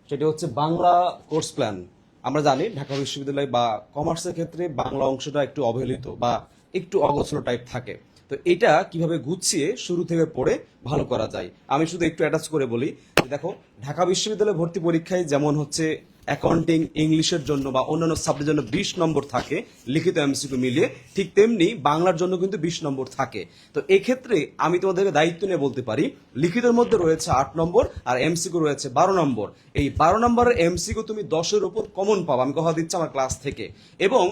সেটি হচ্ছে বাংলা কোর্স প্ল্যান। আমরা জানি ঢাকা বিশ্ববিদ্যালয় বা কমার্সের ক্ষেত্রে বাংলা অংশটা একটু অবহেলিত বা একটু অগোছলো টাইপ থাকে। তো এটা কিভাবে গুছিয়ে শুরু থেকে পড়ে ভালো করা যায়, আমি শুধু একটু অ্যাটাচ করে বলি। দেখো, ঢাকা বিশ্ববিদ্যালয় ভর্তি পরীক্ষায় যেমন হচ্ছে অ্যাকাউন্টিং, ইংলিশের জন্য বা অন্যান্য সাবজেক্টের জন্য 20 নম্বর থাকে লিখিত এমসিকিউ মিলিয়ে, ঠিক তেমনি বাংলার জন্য কিন্তু 20 নম্বর থাকে। তো এক্ষেত্রে আমি তোমাদেরকে দায়িত্ব নিয়ে বলতে পারি, লিখিতের মধ্যে রয়েছে 8 নম্বর আর এমসিকিউ রয়েছে 12 নম্বর। এই 12 নম্বরের এমসিকিউ তুমি 10-এর উপর কমন পাবো, আমি কথা দিচ্ছি আমার ক্লাস থেকে। এবং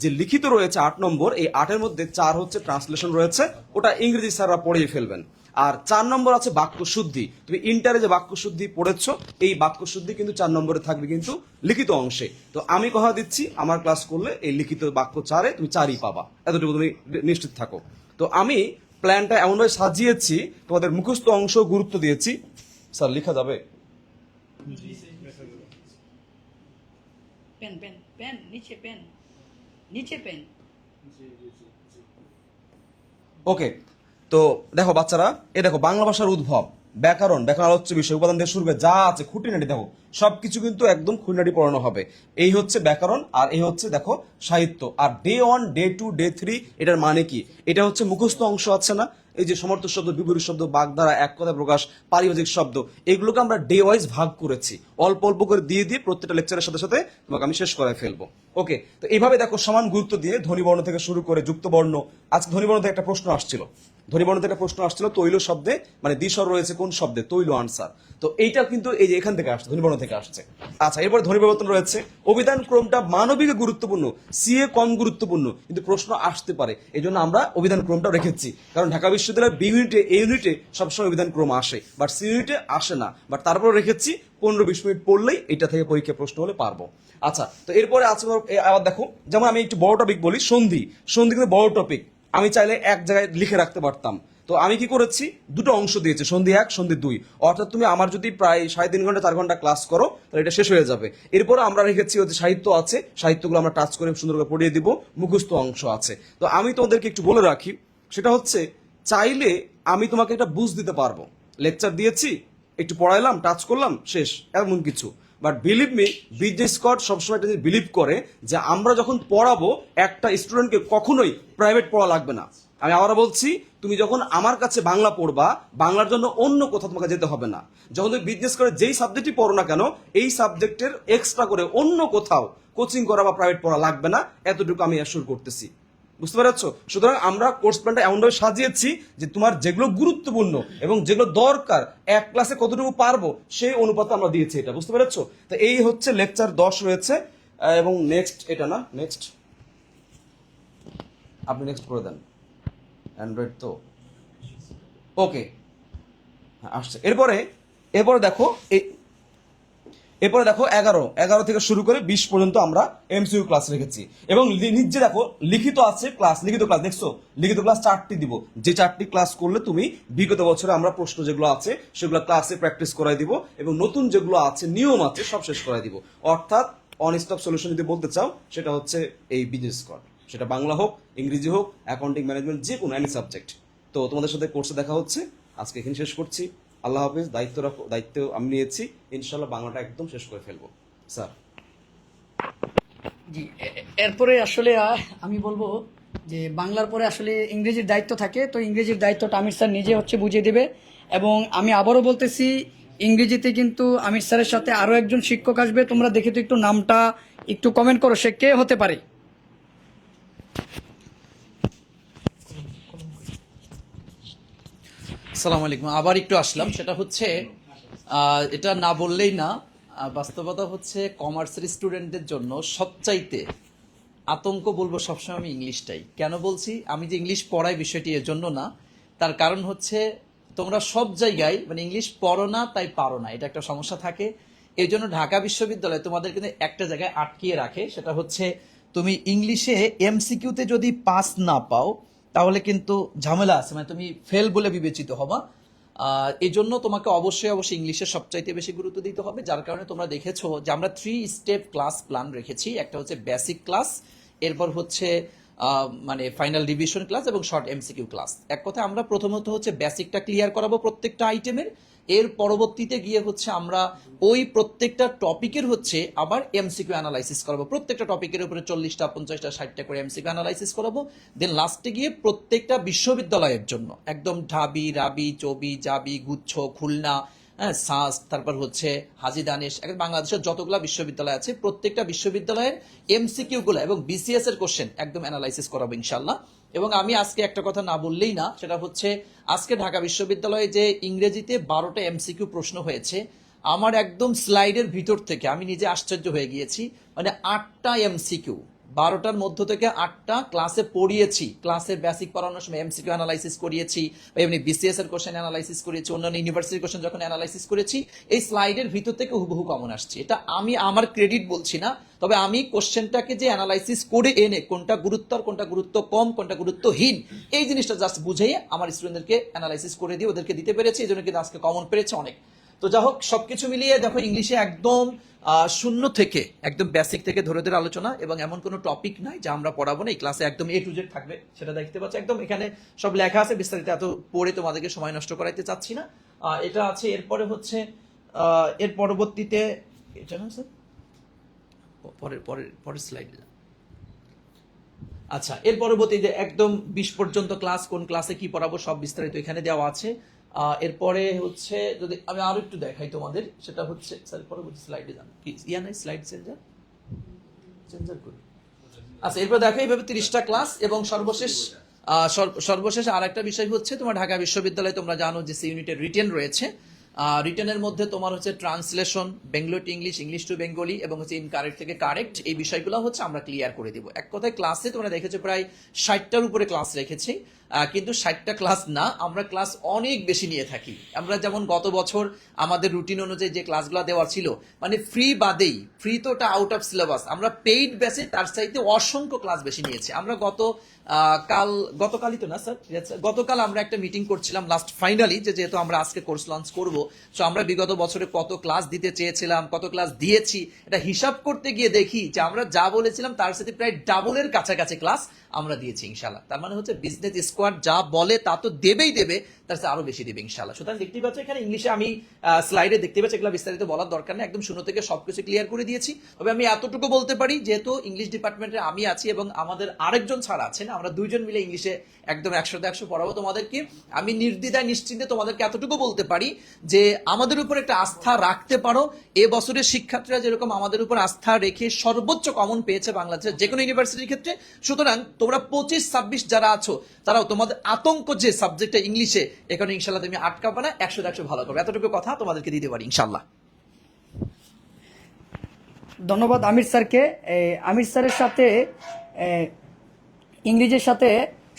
যে লিখিত রয়েছে 8 নম্বর, এই 8-এর মধ্যে 4 হচ্ছে ট্রান্সলেশন রয়েছে, ওটা ইংরেজি স্যাররা পড়িয়ে ফেলবেন। আর 4 নম্বর আছে বাক্য শুদ্ধি। তুমি ইন্টারে যে বাক্য শুদ্ধি পড়েছো, এই বাক্য শুদ্ধি কিন্তু 4 নম্বরে থাকবে কিন্তু লিখিত অংশে। তো আমি কথা দিচ্ছি, আমার ক্লাস করলে এই লিখিত বাক্য 4-এ তুমি 4ই পাবা, এতটুকু তুমি নিশ্চিত থাকো। তো আমি প্ল্যানটা এমনভাবে সাজিয়েছি, তোমাদের মুখস্থ অংশ গুরুত্ব দিয়েছি। স্যার লেখা যাবে? পেন পেন পেন নিচে, পেন নিচে, পেন। ওকে, তো দেখো বাচ্চারা, এ দেখো বাংলা ভাষার উদ্ভব। ব্যাকরণ আলোচ্য বিষয়, উপাদান দিয়ে শুরু করে যা আছে খুঁটিনাটি দেখো সবকিছু কিন্তু একদম খুঁটিনাটি পড়ানো হবে। এই হচ্ছে ব্যাকরণ, আর এই হচ্ছে দেখো সাহিত্য। আর ডে 1, ডে 2, ডে 3 এটার মানে কি? এটা হচ্ছে মুখস্থ অংশ আছে না, এই যে সমর্থ শব্দ, বিপরীত শব্দ, বাগধারা, এক কথা প্রকাশ, পারিভাষিক শব্দ, এগুলোকে আমরা ডে ওয়াইজ ভাগ করেছি, অল্প অল্প করে দিয়ে দিয়ে প্রত্যেকটা লেকচারের সাথে সাথে তোমাকে আমি শেষ করে ফেলবো। ওকে, তো এইভাবে দেখো সমান গুরুত্ব দিয়ে ধ্বনিবর্ণ থেকে শুরু করে যুক্ত বর্ণ। আজকে ধ্বনিবর্ণ থেকে একটা প্রশ্ন আসছিল, তৈল শব্দে মানে দ্বিস্বর রয়েছে কোন শব্দে? তৈল, আনসার। তো এইটা কিন্তু এই যে এখান থেকে আসছে, ধ্বনিবর্ণ থেকে আসছে। আচ্ছা, এরপর ধ্বনি পরিবর্তন রয়েছে। অভিধান ক্রমটা মানবিকে গুরুত্বপূর্ণ, সিএ কম গুরুত্বপূর্ণ, কিন্তু প্রশ্ন আসতে পারে, এই জন্য আমরা অভিধান ক্রমটা রেখেছি। কারণ ঢাকা বিশ্ববিদ্যালয়ের বি ইউনিটে, এ ইউনিটে সবসময় অভিধান ক্রম আসে, বাট সি ইউনিটে আসে না। বাট তারপর রেখেছি 15-20 মিনিট পড়লেই এটা থেকে পরীক্ষা প্রশ্ন হলে পারবো। আচ্ছা, তো এরপরে আছে আবার দেখো, যেমন আমি একটু বড় টপিক বলি, সন্ধি কিন্তু বড় টপিক, আমি চাইলে এক জায়গায় লিখে রাখতে পারতাম। তো আমি কি করেছি, দুটো অংশ দিয়েছি, সন্ধি 1, সন্ধি 2। অর্থাৎ তুমি আমার যদি প্রায় 3.5 ঘন্টা 4 ঘন্টা ক্লাস করো তাহলে এটা শেষ হয়ে যাবে। এরপরে আমরা রেখেছি হচ্ছে সাহিত্য আছে, সাহিত্যগুলো আমরা টাচ করে সুন্দর করে পড়িয়ে দিব, মুখস্থ অংশ আছে। তো আমি তোমাদেরকে একটু বলে রাখি, সেটা হচ্ছে চাইলে আমি তোমাকে একটা বুঝ দিতে পারবো, লেকচার দিয়েছি, একটু পড়াইলাম, টাচ করলাম, শেষ, এমন কিছু। But believe me, business Scott সবসময় এটা বিলিভ করে যে আমরা যখন পড়াবো একটা স্টুডেন্টকে কখনোই প্রাইভেট পড়া লাগবে না। আমি আবার বলছি, তুমি যখন আমার কাছে বাংলা পড়বা, বাংলার জন্য অন্য কোথাও তোমাকে যেতে হবে না। যখন তুমি বিজনেস করে যেই সাবজেক্টই পড়ো না কেন, এই সাবজেক্টের এক্সট্রা করে অন্য কোথাও কোচিং করা বা প্রাইভেট পড়া লাগবে না, এতটুকু আমি অ্যাসিওর করতেছি। বুঝতে পারছো? সুতরাং আমরা কোর্স প্ল্যানটা এমনভাবে সাজিয়েছি যে তোমার যেগুলো গুরুত্বপূর্ণ এবং যেগুলো দরকার, এক ক্লাসে কতটুকু পারবো সেই অনুপাতে আমরা দিয়েছি এটা। বুঝতে পেরেছো? তো এই হচ্ছে লেকচার 10 রয়েছে। এবং নেক্সট, এটা না, নেক্সট আপনি নেক্সট করে দেন, অ্যান্ড্রয়েড তো ওকে আসছে। এরপরে দেখো এরপরে দেখো 11 থেকে শুরু করে 20 পর্যন্ত আমরা এমসিইউ ক্লাস রেখেছি। এবং নিচে দেখো লিখিত আছে ক্লাস, লিখিত ক্লাস দেখছো, লিখিত ক্লাস 4টি দিব, যে 4টি ক্লাস করলে তুমি বিগত বছরে আমরা প্রশ্ন যেগুলো আছে সেগুলো ক্লাসে প্র্যাকটিস করাই দিব, এবং নতুন যেগুলো আছে নিয়ম আছে সব শেষ করাই দিব। অর্থাৎ অন স্টপ সলিউশন যদি বলতে চাও, সেটা হচ্ছে এই বিজনেস স্কট, সেটা বাংলা হোক, ইংরেজি হোক, অ্যাকাউন্টিং, ম্যানেজমেন্ট, যে কোনো এনি সাবজেক্ট। তো তোমাদের সাথে কোর্সে দেখা হচ্ছে, আজকে এখানে শেষ করছি। আল্লাহ হাফেজ। দায়িত্ব আমি নিয়েছি, ইনশাল্লাহ বাংলাটা একদম শেষ করে ফেলবো স্যার। জি, এরপরে আসলে আমি বলবো যে বাংলার পরে আসলে ইংরেজির দায়িত্ব থাকে, তো ইংরেজির দায়িত্বটা আমির স্যার নিজে হচ্ছে বুঝিয়ে দেবে। এবং আমি আবারও বলতেছি, ইংরেজিতে কিন্তু আমির স্যারের সাথে আরও একজন শিক্ষক আসবে, তোমরা দেখে তো একটু নামটা একটু কমেন্ট করো, সে কে হতে পারে। আসসালামু আলাইকুম, আবার একটু আসলাম। সেটা হচ্ছে এটা না বললেই না, বাস্তবতা হচ্ছে কমার্সের স্টুডেন্টদের জন্য সবচাইতে আতঙ্ক বলবো সবসময় আমি ইংলিশটাই। কেন বলছি? আমি যে ইংলিশ পড়াই বিষয়টি এর জন্য না, তার কারণ হচ্ছে তোমরা সব জায়গায় মানে ইংলিশ পড়ো না তাই পারো না, এটা একটা সমস্যা থাকে। এই জন্য ঢাকা বিশ্ববিদ্যালয় তোমাদের কিন্তু একটা জায়গায় আটকিয়ে রাখে, সেটা হচ্ছে তুমি ইংলিশে এমসিকিউতে যদি পাস না পাও তাহলে কিন্তু ঝামেলা আছে, মানে তুমি ফেল বলে বিবেচিত হবা। এই জন্য তোমাকে অবশ্যই ইংলিশে সবচাইতে বেশি গুরুত্ব দিতে হবে। যার কারণে তোমরা দেখেছো যে আমরা 3 স্টেপ ক্লাস প্ল্যান রেখেছি। একটা হচ্ছে বেসিক ক্লাস, এরপর হচ্ছে মানে ফাইনাল রিভিশন ক্লাস এবং শর্ট এমসিকিউ ক্লাস। এক কথায় আমরা প্রথমত হচ্ছে বেসিকটা ক্লিয়ার করাবো প্রত্যেকটা আইটেমের, এর পরবর্তীতে গিয়ে হচ্ছে আমরা ওই প্রত্যেকটা টপিকের হচ্ছে আবার এমসিকিউ অ্যানালাইসিস করাবো, প্রত্যেকটা টপিকের উপরে 40টা 50টা 60টা করে এমসিকিউ অ্যানালাইসিস করাবো। দেন লাস্টে গিয়ে প্রত্যেকটা বিশ্ববিদ্যালয়ের জন্য একদম ঢাবি, রাবি, চবি, জাবি, গুচ্ছ, খুলনা, সাস, তারপর হচ্ছে হাজী দানেশ, বাংলাদেশের যতগুলো বিশ্ববিদ্যালয় আছে প্রত্যেকটা বিশ্ববিদ্যালয়ের এমসিকিউ গুলো এবং বিসিএস এর কোশ্চেন একদম অ্যানালাইসিস করাবো ইনশাল্লাহ। এবং আমি আজকে একটা কথা না বললেই না, সেটা হচ্ছে আজকে ঢাকা বিশ্ববিদ্যালয়ে যে ইংরেজিতে 12টা এমসিকিউ প্রশ্ন হয়েছে, আমার একদম স্লাইডের ভিতর থেকে আমি নিজে আশ্চর্য হয়ে গিয়েছি। মানে 8টা এমসিকিউ, 12টার মধ্য থেকে 8টা ক্লাসে পড়িয়েছি, ক্লাসের বেসিক পড়ানোর সময় এমসিকিউ অ্যানালাইসিস করিয়েছি, বা এমনি বিসিএস এর কোশ্চেন অ্যানালাইসিস করেছি, অন্যান্য ইউনিভার্সিটির কোশ্চেন যখন অ্যানালাইসিস করেছি, এই স্লাইডের ভিতর থেকে হুবহু কমন আসছে। এটা আমি আমার ক্রেডিট বলছি না, তবে আমি কোশ্চেনটাকে যে অ্যানালাইসিস করে এনে কোনটা গুরুত্ব আর কোনটা গুরুত্ব কম, কোনটা গুরুত্বহীন, এই জিনিসটা জাস্ট বুঝেই আমার স্টুডেন্টদেরকে অ্যানালাইসিস করে দিয়ে ওদেরকে দিতে পেরেছি, এই জন্য কিন্তু আজকে কমন পেরেছে অনেক। তো যা হোক, সবকিছু মিলিয়ে দেখো ইংলিশে একদম শূন্য থেকে একদম বেসিক থেকে ধরে ধরে আলোচনা, এবং এমন কোনো টপিক নাই যা আমরা পড়াবো না। এই ক্লাসে একদম A to Z থাকবে, সেটা দেখতে পাচ্ছ, একদম এখানে সব লেখা আছে বিস্তারিত, এত পড়ে তোমাদেরকে সময় নষ্ট করাইতে চাচ্ছি না। এটা আছে। এরপরে হচ্ছে এর পরবর্তীতে এটা না স্যার, পরের পরের পরের স্লাইডে। আচ্ছা, এর পরবর্তীতে একদম 20 পর্যন্ত ক্লাস, কোন ক্লাসে কি পড়াবো সব বিস্তারিত এখানে দেওয়া আছে। এরপরে হচ্ছে যদি আমি আরো একটু দেখাই তোমাদের, সেটা হচ্ছে স্যার পরবর্তী স্লাইডে যান, কি ইয়া নাই স্লাইড চেঞ্জার করি। আচ্ছা, এরপর দেখো এইভাবে 30টা ক্লাস, এবং সর্বশেষ আর একটা বিষয় হচ্ছে তোমার ঢাকা বিশ্ববিদ্যালয়ে তোমরা জানো যে সি ইউনিটের রিটেন রয়েছে। রিটেনের মধ্যে তোমার হচ্ছে translation, Bengali to English, English to Bengali, এবং হচ্ছে ইনকারেক্ট থেকে কারেক্ট, এই বিষয়গুলো হচ্ছে আমরা ক্লিয়ার করে দিব। এক কথায় ক্লাসে তোমরা দেখেছো প্রায় 60টার উপরে ক্লাস রেখেছি, কিন্তু 60টা ক্লাস না, আমরা ক্লাস অনেক বেশি নিয়ে থাকি। আমরা যেমন গত বছর আমাদের রুটিন অনুযায়ী যে ক্লাসগুলো দেওয়া ছিল, মানে ফ্রি বাদেই, ফ্রি তো ওটা আউট অফ সিলেবাস, আমরা পেইড বেসে তার চাইতে অসংখ্য ক্লাস বেশি নিয়েছি। আমরা গতকালই তো না স্যার, গতকাল আমরা একটা মিটিং করছিলাম লাস্ট ফাইনালি, যেহেতু আমরা আজকে কোর্স লঞ্চ করব, তো আমরা বিগত বছরে কত ক্লাস দিতে চেয়েছিলাম, কত ক্লাস দিয়েছি, এটা হিসাব করতে গিয়ে দেখি যে আমরা যা বলেছিলাম তার সাথে প্রায় ডাবলের কাছাকাছি ক্লাস আমরা দিয়েছি ইনশাআল্লাহ। তার মানে হচ্ছে বিজনেস স্কোয়াড যা বলে তা তো দেবেই দেবে, তার সাথে আরো বেশি দেবে ইনশাআল্লাহ। সুতরাং দেখতেই পাচ্ছ এখানে ইংলিশে আমি স্লাইডে দেখতে পাচ্ছি, এগুলো বিস্তারিত বলার দরকার নেই, একদম শুরু থেকে সবকিছু ক্লিয়ার করে দিয়েছি। তবে আমি এতটুকু বলতে পারি, যেহেতু ইংলিশ ডিপার্টমেন্টে আমি আছি এবং আমাদের আরেকজন স্যার আছেন, আমরা দুইজন মিলে ইংলিশে একদম 100% পড়াবো তোমাদেরকে। আমি নির্দ্বিধায় নিশ্চিন্তে তোমাদেরকে এতটুকু বলতে পারি যে আমাদের উপর একটা আস্থা রাখতে পারো। এবছরের শিক্ষার্থীরা যেরকম আমাদের উপর আস্থা রেখে সর্বোচ্চ কমন পেয়েছে বাংলাদেশের যে কোনো ইউনিভার্সিটির ক্ষেত্রে, সুতরাং তোমরা 25-26 যারা আছো তারাও তোমাদের আতঙ্ক যে সাবজেক্টটা ইংলিশে, এখানে ইনশাল্লাহ তুমি আটকাবে না, 100% ভালো করবে। এতটুকু কথা তোমাদেরকে দিতে পারি ইনশাল্লাহ। ধন্যবাদ আমির স্যারকে। আমির স্যারের সাথে ইংরেজির সাথে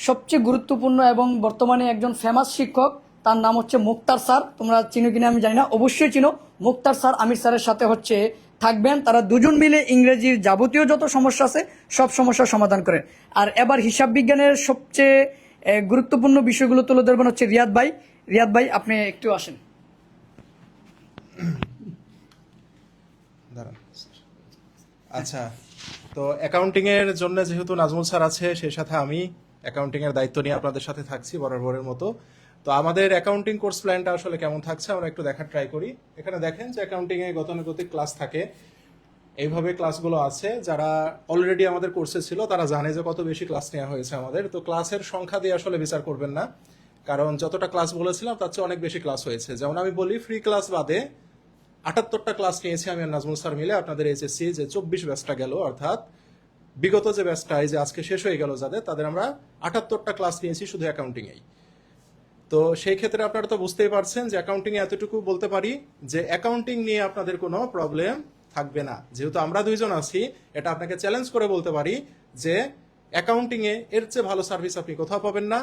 সবচেয়ে গুরুত্বপূর্ণ এবং বর্তমানে একজন ফেমাস শিক্ষক, তার নাম হচ্ছে মুক্তার স্যার। তোমরা চিনো কিনা আমি জানি না, অবশ্যই চিনো। মুক্তার স্যার আমির স্যারের সাথে হচ্ছে থাকবেন, তারা দুজন মিলে ইংরেজির যাবতীয় যত সমস্যা আছে সব সমস্যার সমাধান করেন। আর এবার হিসাব বিজ্ঞানের সবচেয়ে গুরুত্বপূর্ণ বিষয়গুলো তুলে ধরবেন হচ্ছে রিয়াদ ভাই। রিয়াদ ভাই, আপনি একটু আসেন। দাঁড়ান। আচ্ছা, তো অ্যাকাউন্টিং এর জন্য যেহেতু নাজমুল স্যার আছে, সেই সাথে আমি অ্যাকাউন্টিং এর দায়িত্ব নিয়ে আপনাদের সাথে থাকছি বরাবরের মতো। তো আমাদের অ্যাকাউন্টিং কোর্স প্ল্যানটা আসলে কেমন থাকছে আমরা একটু দেখার ট্রাই করি। এখানে দেখেন যে অ্যাকাউন্টিং এ গতানুগতিক ক্লাস থাকে, এইভাবে ক্লাসগুলো আছে। যারা অলরেডি আমাদের কোর্সে ছিল তারা জানে যে কত বেশি ক্লাস নেওয়া হয়েছে আমাদের। তো ক্লাসের সংখ্যা দিয়ে আসলে বিচার করবেন না, কারণ যতটা ক্লাস বলেছিলাম তার চেয়ে অনেক বেশি ক্লাস হয়েছে। যেমন আমি বলি, ফ্রি ক্লাস বাদে 78টা ক্লাস নিয়েছি আমি আর নাজমুল স্যার মিলে আপনাদের এইচএসসি যে 24 ব্যাচটা গেল, অর্থাৎ বিগত যে ব্যাচটা এই যে আজকে শেষ হয়ে গেল যাদের, তাদের আমরা 78টা ক্লাস নিয়েছি শুধু অ্যাকাউন্টিং এই। তো সেই ক্ষেত্রে আপনারা তো বুঝতেই পারছেন যে অ্যাকাউন্টিং এ এতটুকু বলতে পারি যে অ্যাকাউন্টিং নিয়ে আপনাদের কোনো প্রবলেম থাকবে না। যেহেতু আমরা দুইজন আছি, এটা আপনাকে চ্যালেঞ্জ করে বলতে পারি যে অ্যাকাউন্টিং এ এর চেয়ে ভালো সার্ভিস আপনি কোথাও পাবেন না।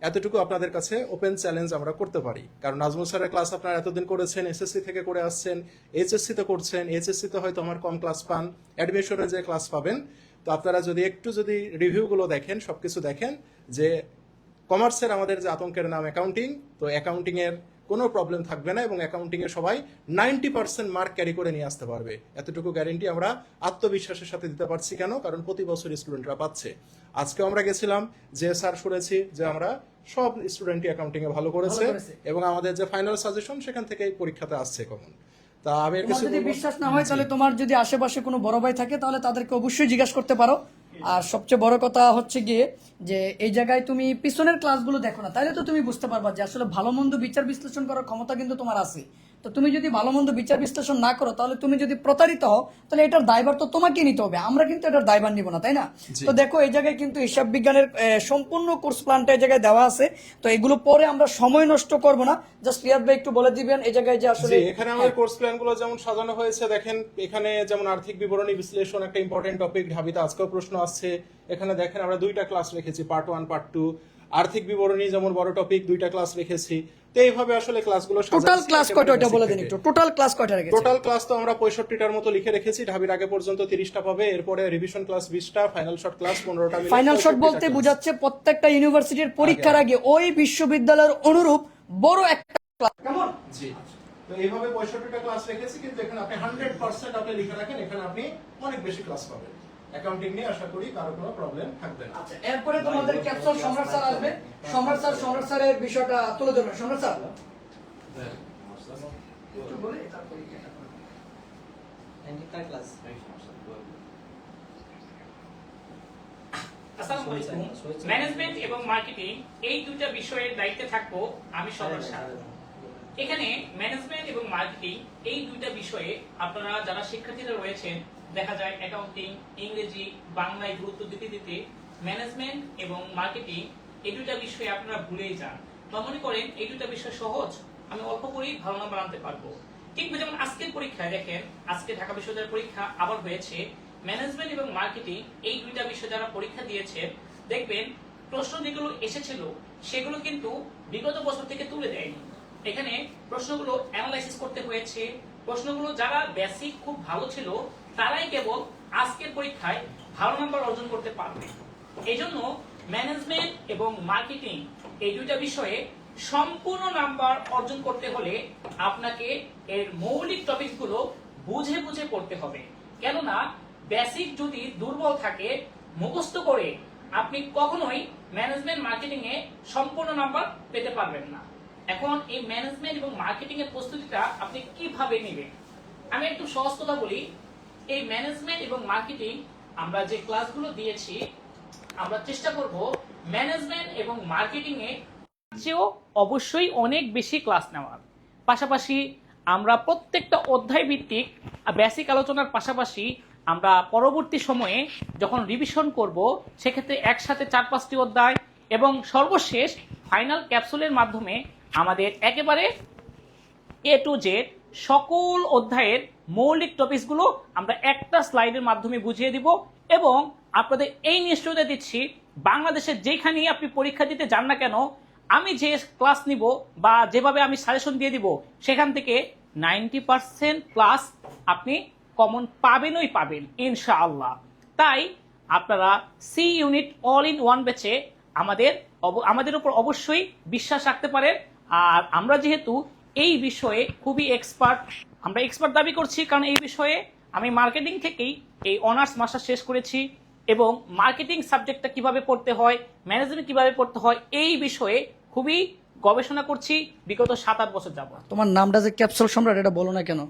এতটুকু আপনাদের কাছে ওপেন চ্যালেঞ্জ আমরা করতে পারি, কারণ নাজমুল স্যারের ক্লাস আপনারা এতদিন করেছেন, এসএসসি থেকে করে আসছেন, এইচএসসি তে করছেন। এইচএসসি তে হয়তো আমার কম ক্লাস পান, অ্যাডমিশনে যে ক্লাস পাবেন। তো আপনারা যদি একটু রিভিউগুলো দেখেন, সবকিছু দেখেন যে কমার্সের আমাদের যে আতঙ্কের নাম অ্যাকাউন্টিং, তো অ্যাকাউন্টিং এর কোনো প্রবলেম থাকবে না এবং অ্যাকাউন্টিং এ সবাই 90% মার্ক ক্যারি করে নিয়ে আসতে পারবে। এতটুকু গ্যারেন্টি আমরা আত্মবিশ্বাসের সাথে দিতে পারছি। কেন? কারণ প্রতি বছর স্টুডেন্টরা পাচ্ছে। আজকে আমরা গেছিলাম যে স্যার শুনেছি যে আমরা সব স্টুডেন্টই অ্যাকাউন্টিং এ ভালো করেছে এবং আমাদের যে ফাইনাল সাজেশন সেখান থেকে পরীক্ষাতে আসছে কমন। তা আমি তোমার যদি বিশ্বাস না হয় তাহলে তোমার যদি আশেপাশে কোনো বড় ভাই থাকে তাহলে তাদেরকে অবশ্যই জিজ্ঞাসা করতে পারো। আর সবচেয়ে বড় কথা হচ্ছে গিয়ে যে এই জায়গায় তুমি পিছনের ক্লাসগুলো দেখো না, তাহলে তো তুমি বুঝতে পারবা যে আসলে ভালো মন্দ বিচার বিশ্লেষণ করার ক্ষমতা কিন্তু তোমার আছে। তো তুমি যদি ভালো মন্দ বিচার বিশ্লেষণ না করো, তাহলে তুমি যদি প্রতারিত হও, তাহলে এটার দায়ভার তো তোমাকে নিতে হবে, আমরা কিন্তু এটার দায়ভার নিব না, তাই না? তো দেখো এই জায়গায় কিন্তু হিসাব বিজ্ঞানের সম্পূর্ণ কোর্স প্ল্যানটা এই জায়গায় দেওয়া আছে। তো এগুলো পরে আমরা সময় নষ্ট করব না, জাস্ট রিয়াদ ভাই একটু বলে দিবেন এই জায়গায় যে আসলে এখানে আমাদের কোর্স প্ল্যানগুলো যেমন সাজানো হয়েছে দেখেন। এখানে যেমন আর্থিক বিবরণী বিশ্লেষণ একটা ইম্পর্টেন্ট টপিক, ঢাবিতে আজকেও প্রশ্ন আসছে। এখানে দেখেন আমরা 2টা ক্লাস রেখেছি, পার্ট 1 পার্ট 2। আর্থিক বিবরণী যেমন বড় টপিক, 2টা ক্লাস রেখেছি। তো এইভাবে আসলে ক্লাসগুলো টোটাল ক্লাস কয়টা ওটা বলে দিন একটু। টোটাল ক্লাস কয়টা রেখেছি? টোটাল ক্লাস তো আমরা 65টার মতো লিখে রেখেছি। ঢাবির আগে পর্যন্ত 30টা পাবে, এরপরে রিভিশন ক্লাস 20টা, ফাইনাল শর্ট ক্লাস 15টা। ফাইনাল শর্ট বলতে বোঝাচ্ছে প্রত্যেকটা ইউনিভার্সিটির পরীক্ষার আগে ওই বিশ্ববিদ্যালয়ের অনুরূপ বড় একটা ক্লাস। কেমন? জি। তো এইভাবে 65টা ক্লাস রেখেছি, কিন্তু এখানে আপনি 100% আপনি লিখে রাখেন, এখানে আপনি অনেক বেশি ক্লাস পাবেন। অ্যাকাউন্টিং নিয়ে আশা করি কারো কোনো প্রবলেম থাকবে না। আচ্ছা, এরপরে তোমাদের ক্যাপসুল সম্রাট স্যার আসবে। সম্রাট স্যারের বিষয়টা তুলে ধরবেন। সম্রাট স্যার একটু বলে তারপরে এটা করো। আসসালামু আলাইকুম। ম্যানেজমেন্ট এবং মার্কেটিং এই দুইটা বিষয়ের দায়িত্বে থাকবো আমি সবার সাথে। এখানে ম্যানেজমেন্ট এবং মার্কেটিং এই দুইটা বিষয়ে আপনারা যারা শিক্ষার্থীরা রয়েছেন, দেখা যায় অ্যাকাউন্টিং, ইংরেজি, বাংলায় গুরুত্ব দিতে দিতে ম্যানেজমেন্ট এবং মার্কেটিং এই দুইটা বিষয়ে আপনারা ভুলেই যান বা মনে করেন এই দুইটা বিষয় সহজ, আমি অল্প করেই ভালো নাম্বার আনতে পারবো। ঠিক যেমন আজকের পরীক্ষায় দেখেন, আজকে ঢাকা বিশ্ববিদ্যালয়ের পরীক্ষা আবার হয়েছে। ম্যানেজমেন্ট এবং মার্কেটিং এই দুইটা বিষয় যারা পরীক্ষা দিয়েছে, দেখবেন প্রশ্ন যেগুলো এসেছিল সেগুলো কিন্তু বিগত বছর থেকে তুলে দেয়নি। এখানে প্রশ্নগুলো অ্যানালাইসিস করতে হয়েছে। প্রশ্নগুলো যারা বেসিক খুব ভালো ছিল তারাই কেবল আজকের পরীক্ষায় ভালো নাম্বার অর্জন করতে পারবে। এই জন্য ম্যানেজমেন্ট এবং মার্কেটিং এই দুইটা বিষয়ে সম্পূর্ণ নাম্বার অর্জন করতে হলে আপনাকে এর মৌলিক টপিকগুলো বুঝে বুঝে পড়তে হবে। কেননা বেসিক যদি দুর্বল থাকে, মুখস্থ করে আপনি কখনোই ম্যানেজমেন্ট মার্কেটিং এ সম্পূর্ণ নাম্বার পেতে পারবেন না। এখন এই ম্যানেজমেন্ট এবং মার্কেটিং এর প্রস্তুতিটা আপনি কিভাবে নেবেন, আমি একটু সহজ কথা বলি। এই ম্যানেজমেন্ট এবং মার্কেটিং আমরা যে ক্লাসগুলো দিয়েছি, আমরা চেষ্টা করব ম্যানেজমেন্ট এবং মার্কেটিং এ চেয়েও অবশ্যই অনেক বেশি ক্লাস নেওয়ার পাশাপাশি আমরা প্রত্যেকটা অধ্যায় ভিত্তিক বেসিক আলোচনার পাশাপাশি আমরা পরবর্তী সময়ে যখন রিভিশন করব সেক্ষেত্রে একসাথে 4-5টি অধ্যায় এবং সর্বশেষ ফাইনাল ক্যাপসুলের মাধ্যমে আমাদের একেবারে এ টু জেড সকল অধ্যায়ের মৌলিক টপিকসগুলো আমরা একটা স্লাইডের মাধ্যমে বুঝিয়ে দিব এবং আপনাদের এই নিশ্চয়তা দিচ্ছি, বাংলাদেশের যেখানেই আপনি পরীক্ষা দিতে যান না কেন, আমি যে ক্লাস নিব বা যেভাবে আমি সাজেশন দিয়ে দিব সেখান থেকে 90% প্লাস আপনি কমন পাবেনই পাবেন ইনশাআল্লাহ। তাই আপনারা C unit all in one ব্যাচে আমাদের উপর অবশ্যই বিশ্বাস রাখতে পারেন। আর আমরা যেহেতু এই বিষয়ে খুবই আমরা এক্সপার্ট দাবি করছি, কারণ এই বিষয়ে আমি মার্কেটিং থেকেই এই অনার্স মাস্টার শেষ করেছি এবং মার্কেটিং সাবজেক্টটা কিভাবে পড়তে হয়, ম্যানেজমেন্ট কিভাবে পড়তে হয় এই বিষয়ে খুবই গবেষণা করছি বিগত 7-8 বছর যাবত। তোমার নামটা যে ক্যাপসুল সম্রাট, এটা বলো না কেন?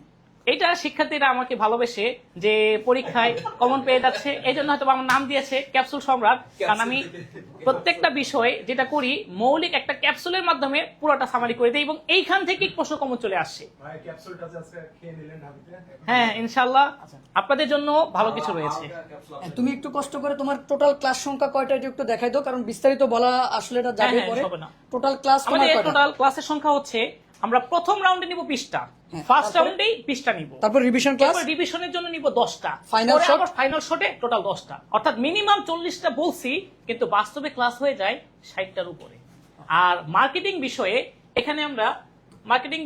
এটা শিক্ষার্থীরা আমাকে ভালোবেসে যে পরীক্ষায় কমন পেয়ে যাচ্ছে, এই জন্য হয়তো আমার নাম দিয়েছে ক্যাপসুল সম্রাট। কারণ আমি প্রত্যেকটা বিষয় যেটা করি মৌলিক একটা ক্যাপসুলের মাধ্যমে পুরোটা সামারি করে দিই এবং এইখান থেকেই প্রশ্ন কমন চলে আসছে। হ্যাঁ, ইনশাআল্লাহ আপনাদের জন্য ভালো কিছু রয়েছে। তুমি একটু কষ্ট করে তোমার টোটাল ক্লাস সংখ্যা কয়টা এটা একটু দেখাই দাও, কারণ বিস্তারিত বলা আসলে এটা যাবে পরে। টোটাল ক্লাস আমাদের টোটাল ক্লাসের সংখ্যা হচ্ছে, আমরা প্রথম রাউন্ডে নিব 20টা, ফার্স্ট রাউন্ডেই 20টা নিব, তারপর রিভিশন ক্লাস, তারপর রিভিশনের জন্য নিব 10টা, ফাইনাল শট, আবার ফাইনাল শটে টোটাল 10টা, অর্থাৎ মিনিমাম 40টা বলছি, কিন্তু বাস্তবে ক্লাস হয়ে যায় 60টার উপরে। আর মার্কেটিং বিষয়ে এখানে আমরা মার্কেটিং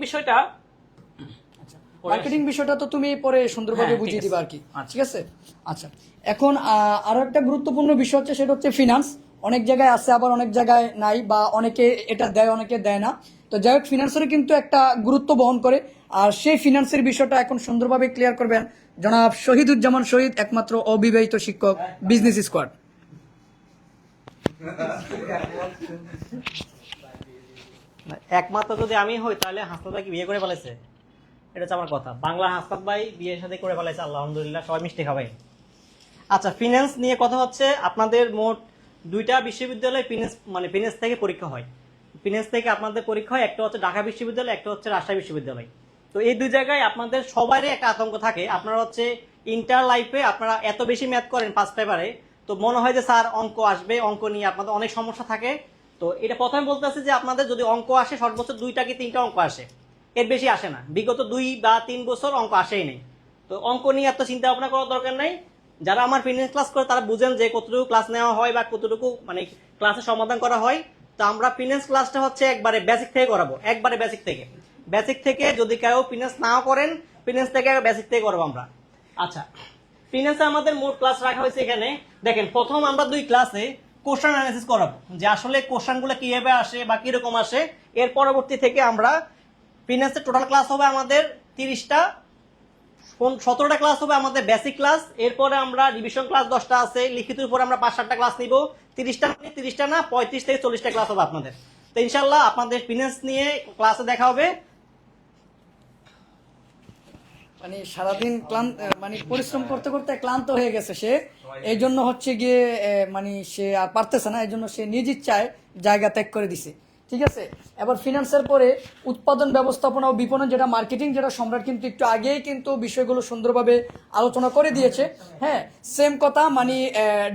বিষয়টা তো তুমি পরে সুন্দরভাবে হ্যাঁ, বুঝিয়ে ঠিক দিবা আছে। আর কি, ঠিক আছে? আচ্ছা, এখন আরো একটা গুরুত্বপূর্ণ বিষয় হচ্ছে, সেটা হচ্ছে ফিনান্স। অনেক জায়গায় আছে, আবার অনেক জায়গায় নাই, বা অনেকে এটা দেয় অনেকে দেয় না। তো যাই হোক, ফিনান্সের কিন্তু একটা গুরুত্ব বহন করে, আর সেই ফিনান্সের বিষয়টা এখন সুন্দরভাবে ক্লিয়ার করবেন জনাব শহীদুজ্জামান শহীদ, একমাত্র অবিবাহিত শিক্ষক, বিজনেস স্কোয়াড। একমাত্র যদি আমি হই তাহলে হাসনাত ভাই কি বিয়ে করে ফেলেছে? এটা হচ্ছে আমার কথা। বাংলা হাসনাত ভাই বিয়ের সাথে করে ফেলেছে, আলহামদুলিল্লাহ, সবাই মিষ্টি খাবাই। আচ্ছা, ফিনান্স নিয়ে কথা হচ্ছে। আপনাদের মোট 2টা বিশ্ববিদ্যালয় ফিনান্স থেকে পরীক্ষা হয়। ফিনান্স থেকে আপনাদের পরীক্ষা হয়, একটা হচ্ছে ঢাকা বিশ্ববিদ্যালয়, একটা হচ্ছে রাজশাহী বিশ্ববিদ্যালয়। তো এই 2 জায়গায় আপনাদের সবারই একটা আতঙ্ক থাকে। আপনারা হচ্ছে ইন্টার লাইফে আপনারা এত বেশি ম্যাথ করেন ফার্স্ট পেপারে, তো মনে হয় যে স্যার অঙ্ক আসবে, অঙ্ক নিয়ে আপনাদের অনেক সমস্যা থাকে। তো এটা প্রথমে বলতে আছে যে আপনাদের যদি অঙ্ক আসে সর্বোচ্চ 2টা কি 3টা অঙ্ক আসে, এর বেশি আসে না। বিগত 2 বা 3 বছর অঙ্ক আসেই নেই। তো অঙ্ক নিয়ে এত চিন্তা ভাবনা করার দরকার নাই। যারা আমার ফিনান্স ক্লাস করে তারা বুঝেন যে কতটুকু ক্লাস নেওয়া হয় বা কতটুকু ক্লাসের সমাধান করা হয়। তো আমরা ফিনান্স ক্লাসটা হচ্ছে একবারে বেসিক থেকে করাবো, একবারে বেসিক থেকে যদি কেউ ফিনান্স নাও করেন, ফিনান্স থেকে বেসিক থেকে করাবো আমরা। আচ্ছা, ফিনান্সে আমাদের মোট ক্লাস রাখা হয়েছে এখানে। দেখেন, প্রথম আমরা 2 ক্লাসে কোশ্চেন অ্যানালাইসিস করাবো, যে আসলে কোশ্চেনগুলো কিভাবে আসে বা কিরকম আসে। এর পরবর্তী থেকে আমরা ফিনান্সের টোটাল ক্লাস হবে আমাদের 30টা, 17টা ক্লাস হবে আমাদের বেসিক ক্লাস। এরপরে আমরা রিভিশন ক্লাস 10টা আছে, লিখিতের উপরে আমরা 5-7টা ক্লাস নিব। 30টা না 35 থেকে 40টা ক্লাস হবে আপনাদের। তো ইনশাল্লাহ আপনাদের ফিনান্স নিয়ে ক্লাসে দেখা হবে। মানে সারাদিন মানে পরিশ্রম করতে করতে ক্লান্ত হয়ে গেছে সে, এই জন্য হচ্ছে গিয়ে মানে সে আর পারতেছে না, এই জন্য সে নিজ ইচ্ছায় জায়গা ত্যাগ করে দিছে। ঠিক আছে, এবার ফিনান্সের পরে উৎপাদন ব্যবস্থাপনা ও বিপণন, যেটা মার্কেটিং, যেটা সম্রাট কিন্তু একটু আগেই কিন্তু বিষয়গুলো সুন্দরভাবে আলোচনা করে দিয়েছে। হ্যাঁ, সেম কথা, মানে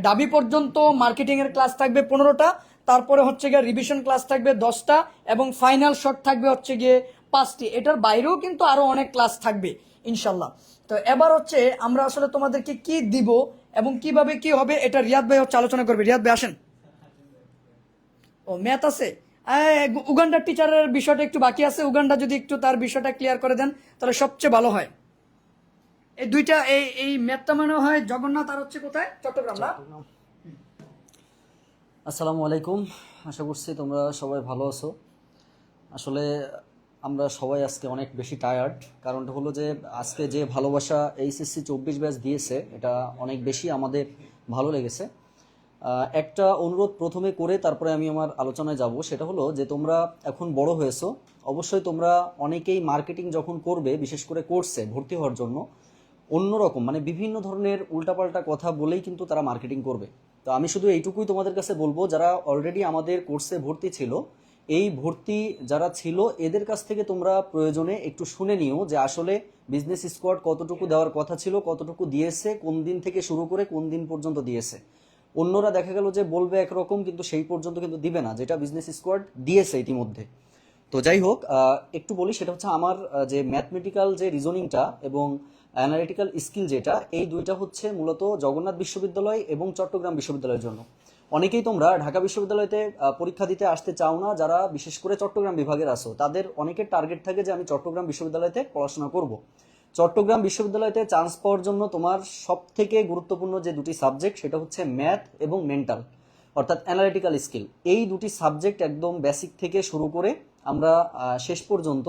ডাবি পর্যন্ত মার্কেটিং এর ক্লাস থাকবে 15টা, তারপরে হচ্ছে গিয়ে রিভিশন ক্লাস থাকবে 10টা, এবং ফাইনাল শট থাকবে হচ্ছে গিয়ে 5টি। এটার বাইরেও কিন্তু আরো অনেক ক্লাস থাকবে ইনশাল্লাহ। তো এবার হচ্ছে আমরা আসলে তোমাদেরকে কি দিব এবং কিভাবে কি হবে এটা রিয়াদ ভাই হচ্ছে আলোচনা করবে। রিয়াদ ভাই আসেন। ও ম্যাথ আছে, উগান্ডার টিচারের বিষয়টা একটু বাকি আছে, উগান্ডা যদি একটু তার বিষয়টা ক্লিয়ার করে দেন তাহলে সবচেয়ে ভালো হয়। এই দুইটা এই ম্যাথটা মনে হয় জগন্নাথ আর হচ্ছে কোথায়, চট্টগ্রাম না? আসসালামু আলাইকুম, আশা করছি তোমরা সবাই ভালো আছো। আসলে আমরা সবাই আজকে অনেক বেশি টায়ার্ড, কারণটা হলো যে আজকে যে ভালোবাসা এইচএসসি 24 ব্যাচ দিয়েছে এটা অনেক বেশি আমাদের ভালো লেগেছে। একটা অনুরোধ প্রথমে করে তারপরে আমি আমার আলোচনায় যাব, সেটা হলো যে তোমরা এখন বড় হয়েছো, অবশ্যই তোমরা অনেকেই মার্কেটিং যখন করবে, বিশেষ করে কোর্সে ভর্তি হওয়ার জন্য অন্যরকম মানে বিভিন্ন ধরনের উল্টাপাল্টা কথা বলেই কিন্তু তারা মার্কেটিং করবে। তো আমি শুধু এইটুকুই তোমাদের কাছে বলবো, যারা অলরেডি আমাদের কোর্সে ভর্তি ছিল, এই ভর্তি যারা ছিল এদের কাছ থেকে তোমরা প্রয়োজনে একটু শুনে নিও যে আসলে বিজনেস স্কোয়াড কতটুকু দেওয়ার কথা ছিল, কতটুকু দিয়েছে, কোন দিন থেকে শুরু করে কোন দিন পর্যন্ত দিয়েছে। অন্যরা দেখা গেল যে বলবে একরকম, কিন্তু সেই পর্যন্ত কিন্তু দিবে না যেটা বিজনেস স্কোয়াড দিয়েছে ইতিমধ্যে। তো যাই হোক, একটু বলি, সেটা হচ্ছে আমার যে ম্যাথমেটিক্যাল যে রিজনিংটা এবং অ্যানালিটিক্যাল স্কিল যেটা, এই দুইটা হচ্ছে মূলত জগন্নাথ বিশ্ববিদ্যালয় এবং চট্টগ্রাম বিশ্ববিদ্যালয়ের জন্য। অনেকেই তোমরা ঢাকা বিশ্ববিদ্যালয়তে পরীক্ষা দিতে আসতে চাও না, যারা বিশেষ করে চট্টগ্রাম বিভাগের আসো, তাদের অনেকের টার্গেট থাকে যে আমি চট্টগ্রাম বিশ্ববিদ্যালয়তে পড়াশোনা করব। চট্টগ্রাম বিশ্ববিদ্যালয়তে চান্স পাওয়ার জন্য তোমার সব থেকে গুরুত্বপূর্ণ যে দুটি সাবজেক্ট, সেটা হচ্ছে ম্যাথ এবং মেন্টাল, অর্থাৎ অ্যানালিটিক্যাল স্কিল। এই দুটি সাবজেক্ট একদম বেসিক থেকে শুরু করে আমরা শেষ পর্যন্ত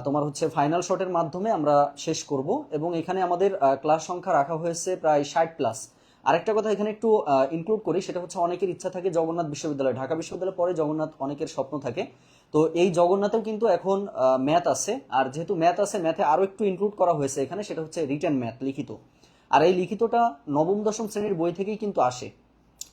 তোমার হচ্ছে ফাইনাল শটের মাধ্যমে আমরা শেষ করব, এবং এখানে আমাদের ক্লাস সংখ্যা রাখা হয়েছে প্রায় 60+। আরেকটা কথা এখানে একটু ইনক্লুড করি, সেটা হচ্ছে অনেকের ইচ্ছা থাকে জগন্নাথ বিশ্ববিদ্যালয়, ঢাকা বিশ্ববিদ্যালয় পরে জগন্নাথ অনেকের স্বপ্ন থাকে। তো এই জগন্নাথেও কিন্তু এখন ম্যাথ আছে, আর যেহেতু ম্যাথ আছে, ম্যাথে আরো একটু ইনক্লুড করা হয়েছে এখানে, সেটা হচ্ছে রিটেন ম্যাথ, লিখিত। আর এই লিখিতটা নবম দশম শ্রেণীর বই থেকেই কিন্তু আসে।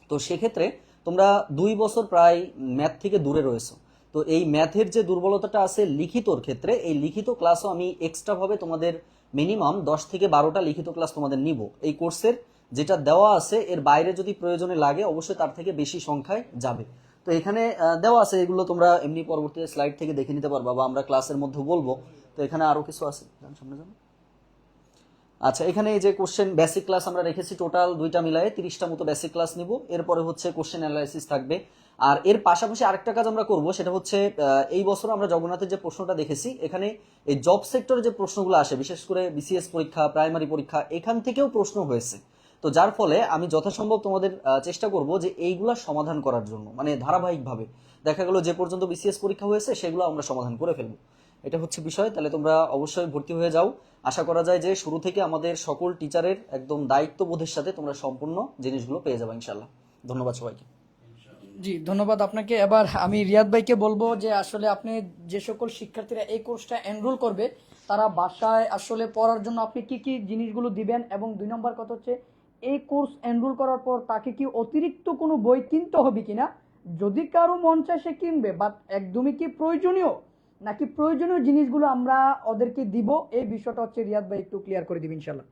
তো সেক্ষেত্রে তোমরা 2 বছর প্রায় ম্যাথ থেকে দূরে রয়েছো। তো এই ম্যাথের যে দুর্বলতাটা আছে লিখিতর ক্ষেত্রে, এই লিখিত ক্লাসও আমি এক্সট্রা ভাবে তোমাদের মিনিমাম 10 থেকে 12টা লিখিত ক্লাস তোমাদের নিব। এই কোর্সের যেটা দেওয়া আছে এর বাইরে যদি প্রয়োজনে লাগে, অবশ্যই তার থেকে বেশি সংখ্যায় যাবে। তো এখানে দেওয়া আছে, এগুলো তোমরা এমনি পরবর্তী স্লাইড থেকে দেখে নিতে পারবা, বা আমরা ক্লাসের মধ্যে বলবো। তো এখানে আরো কিছু আছে, সামনে যান। আচ্ছা, এখানে এই যে কোশ্চেন বেসিক ক্লাস আমরা রেখেছি, টোটাল 2টা মিলায়ে 30টা মতো বেসিক ক্লাস নিব। এরপরে হচ্ছে কোশ্চেন অ্যানালাইসিস থাকবে। আর এর পাশাপাশি আরেকটা কাজ আমরা করব, সেটা হচ্ছে এই বছর আমরা জগন্নাথের যে প্রশ্নটা দেখেছি, এখানে এই জব সেক্টরে যে প্রশ্নগুলো আসে, বিশেষ করে বিসিএস পরীক্ষা, প্রাইমারি পরীক্ষা, এখান থেকেও প্রশ্ন হয়েছে। তো যার ফলে আমি যথাসম্ভব তোমাদের চেষ্টা করব যে এইগুলা সমাধান করার জন্য, মানে ধারাবাহিকভাবে দেখা গেল যে পর্যন্ত বিসিএস পরীক্ষা হয়েছে সেগুলো আমরা সমাধান করে ফেলবো। এটা হচ্ছে বিষয়। তাহলে তোমরা অবশ্যই ভর্তি হয়ে যাও। আশা করা যায় যে শুরু থেকে আমাদের সকল টিচারের একদম দায়িত্ববোধের সাথে তোমরা সম্পূর্ণ জিনিসগুলো পেয়ে যাবে ইনশাল্লাহ। ধন্যবাদ সবাইকে। জি, ধন্যবাদ আপনাকে। এবার আমি রিয়াদ ভাইকে বলবো যে আসলে আপনি যে সকল শিক্ষার্থীরা এই কোর্সটা এনরোল করবে, তারা বাসায় আসলে পড়ার জন্য আপনি কি কি জিনিসগুলো দিবেন, এবং 2 নম্বর কথা হচ্ছে এই কোর্স এনরোল করার পর তাকে কি অতিরিক্ত কোনো বই কিনতে হবে কিনা, যদি কারো মন চায় সে কিনবে, বাট একদমই কি প্রয়োজনীয় নাকি প্রয়োজনীয় জিনিসগুলো আমরা ওদেরকে দিব, এই বিষয়টা হচ্ছে রিয়াদ ভাই একটু ক্লিয়ার করে দিবেন ইনশাল্লাহ।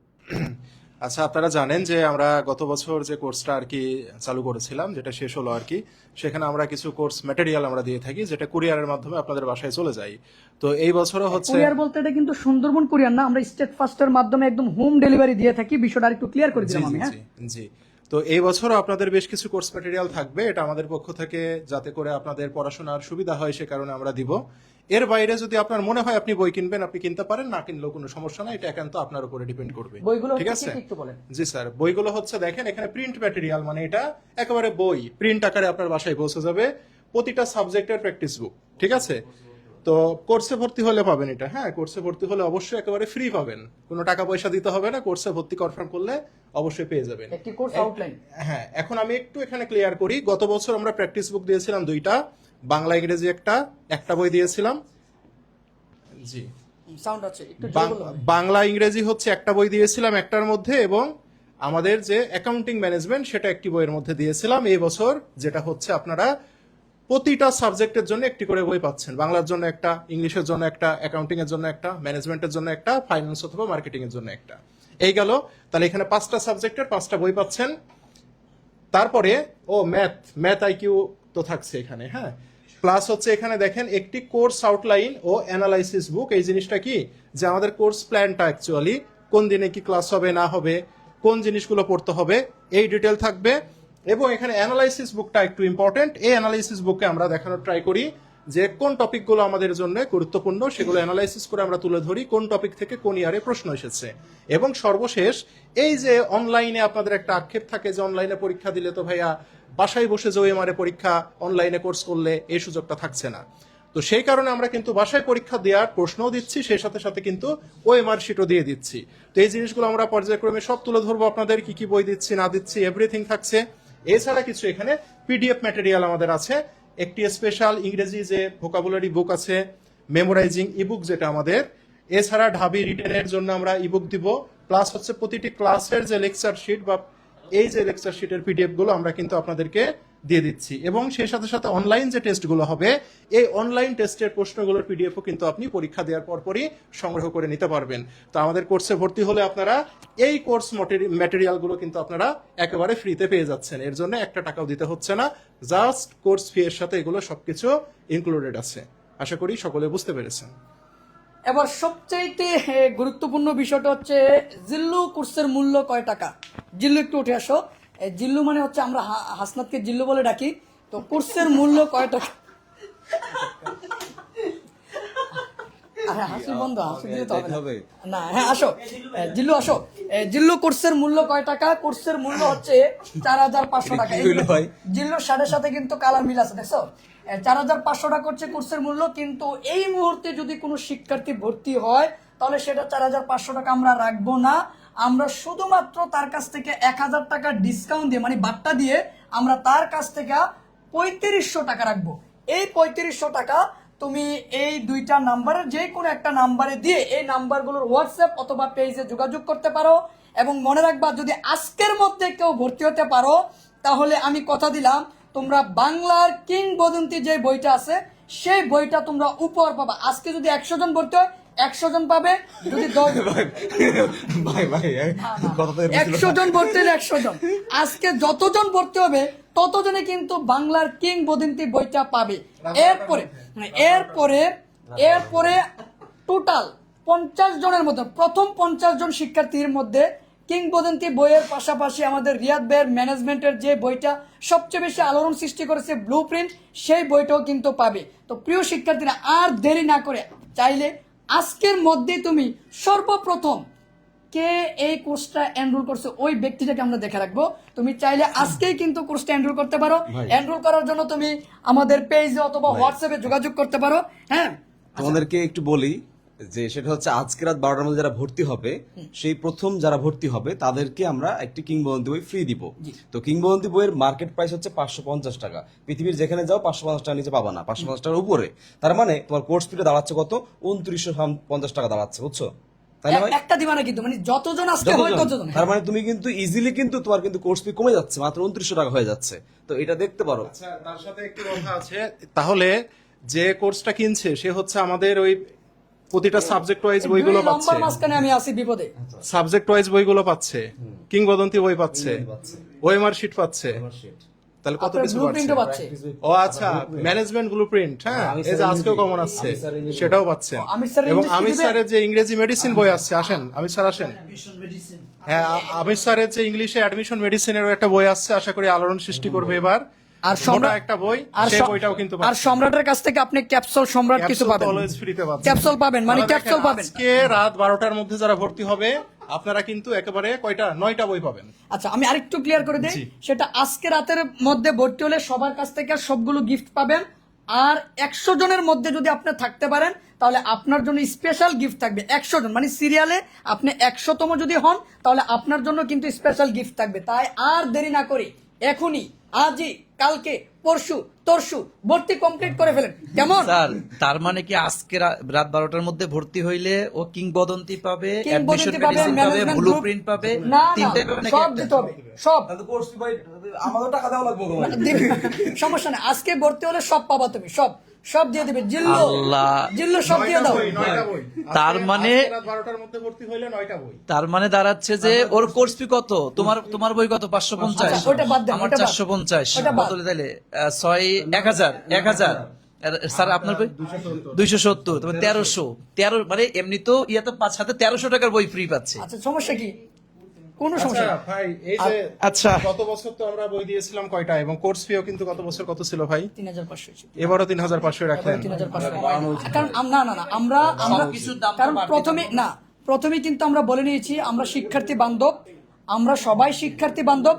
আচ্ছা, আপনারা জানেন যে আমরা গত বছর যে কোর্সটা আর কি চালু করেছিলাম, যেটা শেষ হলো আর কি, সেখানে আমরা কিছু কোর্স ম্যাটেরিয়াল আমরা দিয়ে থাকি, যেটা কুরিয়ারের মাধ্যমে আপনাদের বাসায় চলে যায়। তো এই বছরও হচ্ছে কুরিয়ার বলতে এটা কিন্তু সুন্দরবন কুরিয়ার না, আমরা স্টেট ফাস্টের মাধ্যমে একদম হোম ডেলিভারি দিয়ে থাকি। বিষয়টা একটু ক্লিয়ার করে দিলাম আমি। হ্যাঁ জি। তো এই বছরও আপনাদের বেশ কিছু কোর্স ম্যাটেরিয়াল থাকবে, এটা আমাদের পক্ষ থেকে যাতে করে আপনাদের পড়াশোনার সুবিধা হয় সে কারণে আমরা দিব। এর বাইরে যদি আপনার মনে হয় আপনি বই কিনবেন, আপনি কিনতে পারেন, না কিনলেও কোনো সমস্যা নাই, এটা একান্ত আপনার উপরে ডিপেন্ড করবে। বইগুলো ঠিক আছে? একটু বলেন। জি স্যার, বইগুলো হচ্ছে দেখেন এখানে প্রিন্ট ম্যাটেরিয়াল, মানে এটা একেবারে বই প্রিন্ট আকারে আপনার বাসায় পৌঁছে যাবে, প্রতিটা সাবজেক্টের প্র্যাকটিস বুক। ঠিক আছে? তো কোর্সে ভর্তি হলে পাবেন এটা। হ্যাঁ, কোর্সে ভর্তি হলে অবশ্যই একেবারে ফ্রি পাবেন, কোনো টাকা পয়সা দিতে হবে না। কোর্সে ভর্তি কনফার্ম করলে অবশ্যই পেয়ে যাবেন একটি কোর্স আউটলাইন। হ্যাঁ, এখন আমি একটু এখানে ক্লিয়ার করি। গত বছর আমরা প্র্যাকটিস বুক দিয়েছিলাম 2টা, বাংলা ইংরেজি একটা বই দিয়েছিলাম। জি, সাউন্ড আছে একটু জোরে বলো। বাংলা ইংরেজি হচ্ছে একটা বই দিয়েছিলাম একটার মধ্যে, এবং আমাদের যে অ্যাকাউন্টিং ম্যানেজমেন্ট সেটা একটি বইয়ের মধ্যে দিয়েছিলাম। এই বছর যেটা হচ্ছে আপনারা প্রতিটা সাবজেক্টের জন্য একটি করে বই পাচ্ছেন। বাংলার জন্য একটা, ইংলিশের জন্য একটা, অ্যাকাউন্টিং এর জন্য একটা, ম্যানেজমেন্টের জন্য একটা, ফাইন্যান্স অথবা মার্কেটিং এর জন্য একটা। এই গেল, তাহলে এখানে 5টা সাবজেক্টের 5টা বই পাচ্ছেন। তারপরে ম্যাথ আইকিউ তো থাকছে এখানে, হ্যাঁ। প্লাস হচ্ছে এখানে দেখেন একটি কোর্স আউটলাইন ও অ্যানালাইসিস বুক। এই জিনিসটা কি, যে আমাদের কোর্স প্ল্যানটা অ্যাকচুয়ালি কোন দিনে কি ক্লাস হবে না হবে, কোন জিনিসগুলো পড়তে হবে, এই ডিটেল থাকবে। এবং এখানে অ্যানালাইসিস বুকটা একটু ইম্পর্টেন্ট। এই অ্যানালাইসিস বুকে আমরা দেখানোর ট্রাই করি যে কোন টপিকগুলো আমাদের জন্য গুরুত্বপূর্ণ, সেগুলো অ্যানালাইসিস করে আমরা তুলে ধরি কোন টপিক থেকে কোন ইয়ারে প্রশ্ন এসেছে। এবং সর্বশেষ এই যে অনলাইনে আপনাদের একটা আক্ষেপ থাকে যে অনলাইনে পরীক্ষা দিলে তো ভাইয়া বাসায় বসে যে ওএমআর পরীক্ষা অনলাইনে কোর্স করলে এই সুযোগটা থাকছে না। তো সেই কারণে আমরা কিন্তু বাসায় পরীক্ষা দেওয়ার প্রশ্নও দিচ্ছি, সেই সাথে সাথে কিন্তু ওএমআর শিটও দিয়ে দিচ্ছি। তো এই জিনিসগুলো আমরা পর্যায়ক্রমে সব তুলে ধরবো আপনাদের, কি কি বই দিচ্ছি না দিচ্ছি এভরিথিং থাকছে। এছাড়া কিছু এখানে পিডিএফ ম্যাটেরিয়াল আমাদের আছে, একটি স্পেশাল ইংরেজি যে ভোকাবুলারি বুক আছে, মেমোরাইজিং ইবুক যেটা আমাদের, এছাড়া ঢাবি রিটেনের জন্য আমরা ইবুক দিব, প্লাস হচ্ছে প্রতিটি ক্লাসের যে লেকচার শিট বা এই যে লেকচার শিটের পিডিএফ গুলো আমরা কিন্তু আপনাদেরকে দিয়ে দিচ্ছি। এবং সেই সাথে সাথে অনলাইন যে টেস্টগুলো হবে, এই অনলাইন টেস্টের প্রশ্নগুলোর পিডিএফও কিন্তু আপনি পরীক্ষা দেওয়ার পরপরই সংগ্রহ করে নিতে পারবেন। তো আমাদের কোর্সে ভর্তি হলে আপনারা এই কোর্স ম্যাটেরিয়ালগুলো কিন্তু আপনারা একেবারে ফ্রিতে পেয়ে যাচ্ছেন। এর জন্য একটা টাকাও দিতে হচ্ছে না, জাস্ট কোর্স ফি এর সাথে এগুলো সবকিছু ইনক্লুডেড আছে। আশা করি সকলে বুঝতে পেরেছেন। এবার সবচাইতে গুরুত্বপূর্ণ বিষয়টা হচ্ছে জিল্লু কোর্সের মূল্য কয় টাকা। জিল্লু একটু উঠে আসো। জিল্লু মানে হচ্ছে আমরা হাসনাতকে জিল্লু বলে ডাকি। তো কোর্সের মূল্য কয় টাকা? আরে হাসি বন্ধ, হাসি দিতে হবে না। হ্যাঁ আসো জিল্লু, আসো। জিল্লু কোর্সের মূল্য কয় টাকা? কোর্সের মূল্য হচ্ছে 4,500 টাকা। জিল্লুর সাথে কিন্তু কালার মিল আছে, দেখছো? 4,500 টাকা হচ্ছে কোর্সের মূল্য। কিন্তু এই মুহূর্তে যদি কোনো শিক্ষার্থী ভর্তি হয় তাহলে সেটা 4,500 টাকা আমরা রাখবো না। আমরা শুধুমাত্র তার কাছ থেকে 1,000 টাকা ডিসকাউন্ট দিয়ে, মানে বাট্টা দিয়ে আমরা তার কাছ থেকে 3,500 টাকা রাখবো। এই 3,500 টাকা তুমি এই দুইটা নাম্বারের যে কোনো একটা নাম্বারে দিয়ে এই নাম্বারগুলোর হোয়াটসঅ্যাপ অথবা পেজে যোগাযোগ করতে পারো। এবং মনে রাখবা, যদি আজকের মধ্যে কেউ ভর্তি হতে পারো তাহলে আমি কথা দিলাম তোমরা বাংলার কিংবদন্তি যে বইটা আছে সেই বইটা তোমরা উপহার পাবা। আজকে যদি 100 জন ভর্তি হয় 100 জন পাবে, যদি 100 জন ভর্তি হলে 100 জন, আজকে যতজন ভর্তি হবে ততজনে কিন্তু বাংলার কিংবদন্তি বইটা পাবে। এরপরে টোটাল 50 জনের মধ্যে প্রথম 50 জন শিক্ষার্থীর মধ্যে কিংবদন্তি বইয়ের পাশাপাশি আমাদের রিয়াদ ভাইয়ের ম্যানেজমেন্টের যে বইটা সবচেয়ে বেশি আলোড়ন সৃষ্টি করেছে ব্লুপ্রিন্ট, সেই বইটাও কিন্তু পাবে। তো প্রিয় শিক্ষার্থীরা, আর দেরি না করে চাইলে আজকের মধ্যে তুমি সর্বপ্রথম কে এই কোর্সটা এনরোল করছে ওই ব্যক্তিটাকে আমরা দেখে রাখবো। তুমি চাইলে আজকেই কিন্তু কোর্সটা এনরোল করতে পারো। এনরোল করার জন্য তুমি আমাদের পেজে অথবা হোয়াটসঅ্যাপে যোগাযোগ করতে পারো। হ্যাঁ, তোমাদেরকে একটু বলি যে সেটা হচ্ছে আজকে রাত 12টার মধ্যে যারা ভর্তি হবে, সেই প্রথম যারা ভর্তি হবে তাদেরকে আমরা একটি কিংবদন্তি বই ফ্রি দিব। তো কিংবদন্তি বইয়ের মার্কেট প্রাইস হচ্ছে 550 টাকা। পৃথিবীর যেখানে যাও 550 টাকা নিচে পাবা না, 550 টাকার উপরে। তার মানে তোমার কোর্স ফিটা দাঁড়াচ্ছে কত? 2950 টাকা দাঁড়াচ্ছে, বুঝছো? তাই না ভাই? একটা দিবা না কিন্তু, মানে যতজন আজকে হয় ততজন। তার মানে তুমি কিন্তু ইজিলি কিন্তু তোমার কিন্তু কোর্স ফি কমে যাচ্ছে, মাত্র 2900 টাকা হয়ে যাচ্ছে। তো এটা দেখতে পারো। আচ্ছা, তার সাথে একটি কথা আছে, তাহলে যে কোর্সটা কিনছে সে হচ্ছে আমাদের ওই প্রতিটা সাবজেক্ট ওয়াইজ বইগুলো পাচ্ছে, মাঝখানে আমি আসি বিপদে। সাবজেক্ট ওয়াইজ বইগুলো পাচ্ছে, কিংবদন্তি বই পাচ্ছে, ওএমআর শিট পাচ্ছে, তাহলে কত কিছু পাচ্ছে। ও আচ্ছা, ম্যানেজমেন্ট ব্লুপ্রিন্ট, হ্যাঁ, এই যে আজকেও কমন আসছে সেটাও পাচ্ছেন। এবং আমির স্যারের যে ইংরেজি মেডিসিন বই আসছে, আসেন আমির স্যার আসেন। হ্যাঁ, আমির স্যারের যে ইংলিশে অ্যাডমিশন মেডিসিনের একটা বই আসছে, আশা করি আলোড়ন সৃষ্টি করবে এবার। আর একটা বই, সেই বইটাও কিন্তু আর সম্রাটের কাছ থেকে আপনি ক্যাপসুল সম্রাট কিছু পাবেন, অলওয়েজ ফ্রিতে পাবেন। ক্যাপসুল পাবেন, মানে ক্যাপসুল পাবেন। আজকে রাত 12টার মধ্যে যারা ভর্তি হবে আপনারা কিন্তু একেবারে কয়টা 9টা বই পাবেন। আচ্ছা, আমি আরেকটু ক্লিয়ার করে দিই, সেটা আজকে রাতের মধ্যে ভর্তি হলে সবার কাছ থেকে সবগুলো গিফট পাবেন। আর 100 জনের মধ্যে যদি আপনি থাকতে পারেন তাহলে আপনার জন্য স্পেশাল গিফট থাকবে। 100 জন মানে সিরিয়ালে আপনি 100তম যদি হন তাহলে আপনার জন্য কিন্তু স্পেশাল গিফট থাকবে। তাই আর দেরি না করি এখনই আজই কালকে পরশু তরশু ভর্তি কমপ্লিট করে ফেলেন, কেমন? স্যার তার মানে কি আজকে রাত 12টার মধ্যে ভর্তি হইলে ও কিংবদন্তি পাবে, অ্যাডমিশন কিংবদন্তি পাবে, মেডিসিন পাবে, ম্যানেজমেন্ট গ্রুপ, ব্লুপ্রিন্ট পাবে, না না তিনটাই পাবে নাকি সব একটা? দিতে হবে, সব আমাদের টাকা দেওয়া লাগবে সমস্যা নেই, আজকে ভর্তি হলে সব পাবা তুমি, সব সব দিয়ে দিবে জিল্লু, আল্লাহ। জিল্লু সব দিয়ে দাও। 9টা বই। তার মানে- আজকে রাত 12টার মধ্যে ভর্তি হইলে 9টা বই। তার মানে দাঁড়াচ্ছে যে ওর কোর্স ফি কত? তোমার বই কত? 550। আচ্ছা, ওটা বাদ দেন, আমার ওটা বাদ। 450। ওটা বাদ। কত তাইলে 1000 আর স্যার আপনার বই 270, তবে 1300 মানে এমনি তো ইয়াতে 1300 টাকার বই ফ্রি পাচ্ছে। আচ্ছা সমস্যা কি? কোনো সমস্যা আচ্ছা নেই। ভাই, এই যে আচ্ছা। গত বছর তো আমরা বই দিয়েছিলাম কয়টা, এবং কোর্স ফিও কিন্তু গত বছর কত ছিল ভাই? 3500 ছিল। এবারও 3500 রাখলেন। 3500 কারণ না না না আমরা সবকিছুর দাম তো কারণ বাড়বে। প্রথমে কিন্তু আমরা বলে নিয়েছি আমরা শিক্ষার্থী বান্ধব, আমরা সবাই শিক্ষার্থী বান্ধব।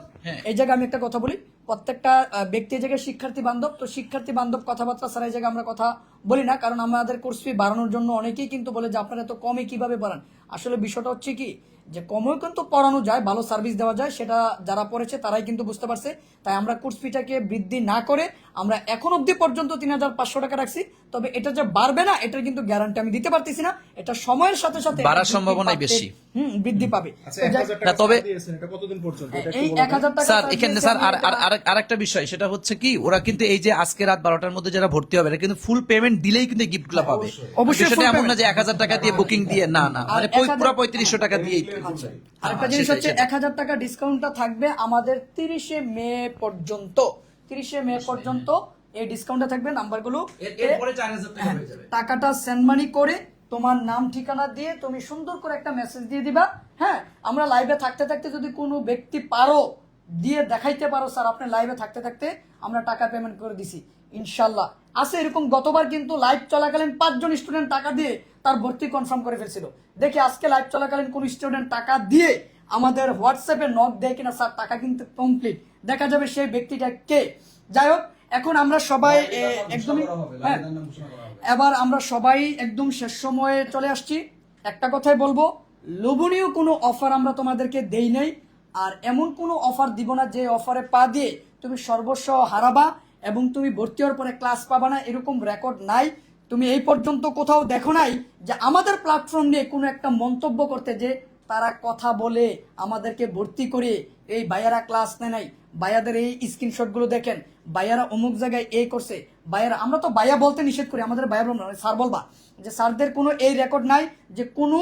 এই জায়গায় আমি একটা কথা বলি, প্রত্যেকটা ব্যক্তি এই জায়গায় শিক্ষার্থী বান্ধব, তো শিক্ষার্থী বান্ধব কথাবার্তা ছাড়া এই জায়গায় আমরা কথা বলি না, কারণ আমাদের কোর্স ফি বাড়ানোর জন্য অনেকেই কিন্তু বলে যে আপনারা এত কমে কিভাবে বাড়ান। আসলে বিষয়টা হচ্ছে কি যে কমেও কিন্তু পড়ানো যায়, ভালো সার্ভিস দেওয়া যায়, সেটা যারা পড়েছে তারাই কিন্তু বুঝতে পারছে। তাই আমরা কোর্স ফিটাকে বৃদ্ধি না করে আমরা এখন অবধি পর্যন্ত 3500 টাকা রাখছি। তবে এটা যে বাড়বে না এটার কিন্তু গ্যারান্টি আমি দিতে পারতেছি না, এটা সময়ের সাথে সাথে বাড়ার সম্ভাবনাই বেশি। বৃদ্ধি পাবে। আচ্ছা, তো 1000 যাই- টাকা তবে- ছাড় দিয়েছেন, এটা কতদিন পর্যন্ত? এটা একটু এই বলবেন? 1000 টাকা স্যার ছাড় এখানে দিয়েছি স্যার আমি, এটা- আরেকটা বিষয়, সেটা হচ্ছে কি ওরা কিন্তু এই যে আজকে রাত 12টার মধ্যে যারা ভর্তি হবে এরা কিন্তু ফুল পেমেন্ট দিলেই কিন্তু গিফট গুলো পাবে। অবশ্যই বিষয়টা full এমন না payment। যে 1000 টাকা দিয়ে বুকিং দিয়ে, না না, আর মানে 1000 পুরো 3500 টাকা দিয়েই। আরেকটা জিনিস হচ্ছে 1000 টাকা ডিসকাউন্টটা থাকবে আমাদের 30 মে পর্যন্ত। 30 মে পর্যন্ত এই ডিসকাউন্টটা থাকবে। নাম্বারগুলো এরপরে 4000 টাকা হয়ে যাবে। টাকাটা সেন্ড মানি করে তোমার নাম ঠিকানা দিয়ে তুমি সুন্দর করে একটা মেসেজ দিয়ে দিবা। হ্যাঁ, আমরা লাইভে থাকতে থাকতে যদি কোনো ব্যক্তি পারো দিয়ে দেখাইতে পারো স্যার আপনি লাইভে থাকতে থাকতে আমরা টাকা পেমেন্ট করে দিছি, ইনশাল্লাহ আছে এরকম। গতবার কিন্তু লাইভ চলাকালীন 5 জন স্টুডেন্ট টাকা দিয়ে তার ভর্তি কনফার্ম করে ফেলছিল। দেখি আজকে লাইভ চলাকালীন কোন স্টুডেন্ট টাকা দিয়ে আমাদের হোয়াটসঅ্যাপে নক দেয় কিনা, স্যার টাকা কিন্তু কমপ্লিট, দেখা যাবে সেই ব্যক্তিটা কে। যাই হোক, এখন আমরা সবাই একদমই হ্যাঁ, এবার আমরা সবাই একদম শেষ সময়ে চলে আসছি। একটা কথাই বলবো, লোভনীয় কোনো অফার আমরা তোমাদেরকে দেই নাই, আর এমন কোনো অফার দিব না যে অফারে পা দিয়ে তুমি সর্বস্ব হারাবা এবং তুমি ভর্তি হওয়ার পরে ক্লাস পাবা না, এরকম রেকর্ড নাই। তুমি এই পর্যন্ত কোথাও দেখো নাই যে আমাদের প্ল্যাটফর্ম নিয়ে কোনো একটা মন্তব্য করতে যে তারা কথা বলে আমাদেরকে ভর্তি করে এই ভাইয়ারা ক্লাস নেয় নাই, ভাইয়াদের এই স্ক্রিনশটগুলো দেখেন, ভাইয়ারা অমুক জায়গায় এই করছে, ভাইয়ারা, আমরা তো ভাইয়া বলতে নিষেধ করি, আমাদের ভাইয়া বলবো না, স্যার বলবা, যে স্যারদের কোনো এই রেকর্ড নাই যে কোনো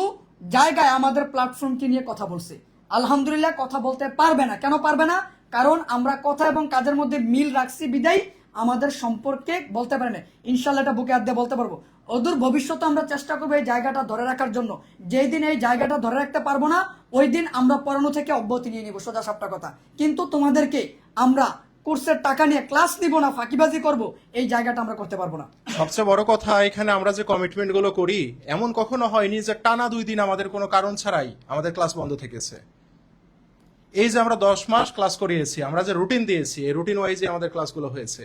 জায়গায় আমাদের প্ল্যাটফর্মকে নিয়ে কথা বলছে। আলহামদুলিল্লাহ কথা বলতে পারবে না। কেন পারবে না? কারণ আমরা কথা এবং কাজের মধ্যে মিল রাখছি বিদায় আমাদের সম্পর্কে বলতে পারে না। ইনশাল্লাহ এটা বুকে হাত দিয়ে বলতে পারবো। অদূর ভবিষ্যতে আমরা চেষ্টা করবো এই জায়গাটা ধরে রাখার জন্য। যেই দিন এই জায়গাটা ধরে রাখতে পারবো না ওই দিন আমরা পড়ানো থেকে অব্যাহতি নিয়ে নিবো, সোজা সাপটা কথা। কিন্তু তোমাদেরকে আমরা কোর্সের টাকা নিয়ে ক্লাস নিব না, ফাঁকিবাজি করব, এই জায়গাটা আমরা করতে পারবো না। সবচেয়ে বড় কথা, এখানে আমরা যে কমিটমেন্ট গুলো করি এমন কখনো হয়নি যে টানা 2 দিন আমাদের কোনো কারণ ছাড়াই আমাদের ক্লাস বন্ধ থেকেছে। এই যে আমরা 10 মাস ক্লাস করিয়েছি, আমরা যে রুটিন দিয়েছি এই রুটিন ওয়াইজে আমাদের ক্লাসগুলো হয়েছে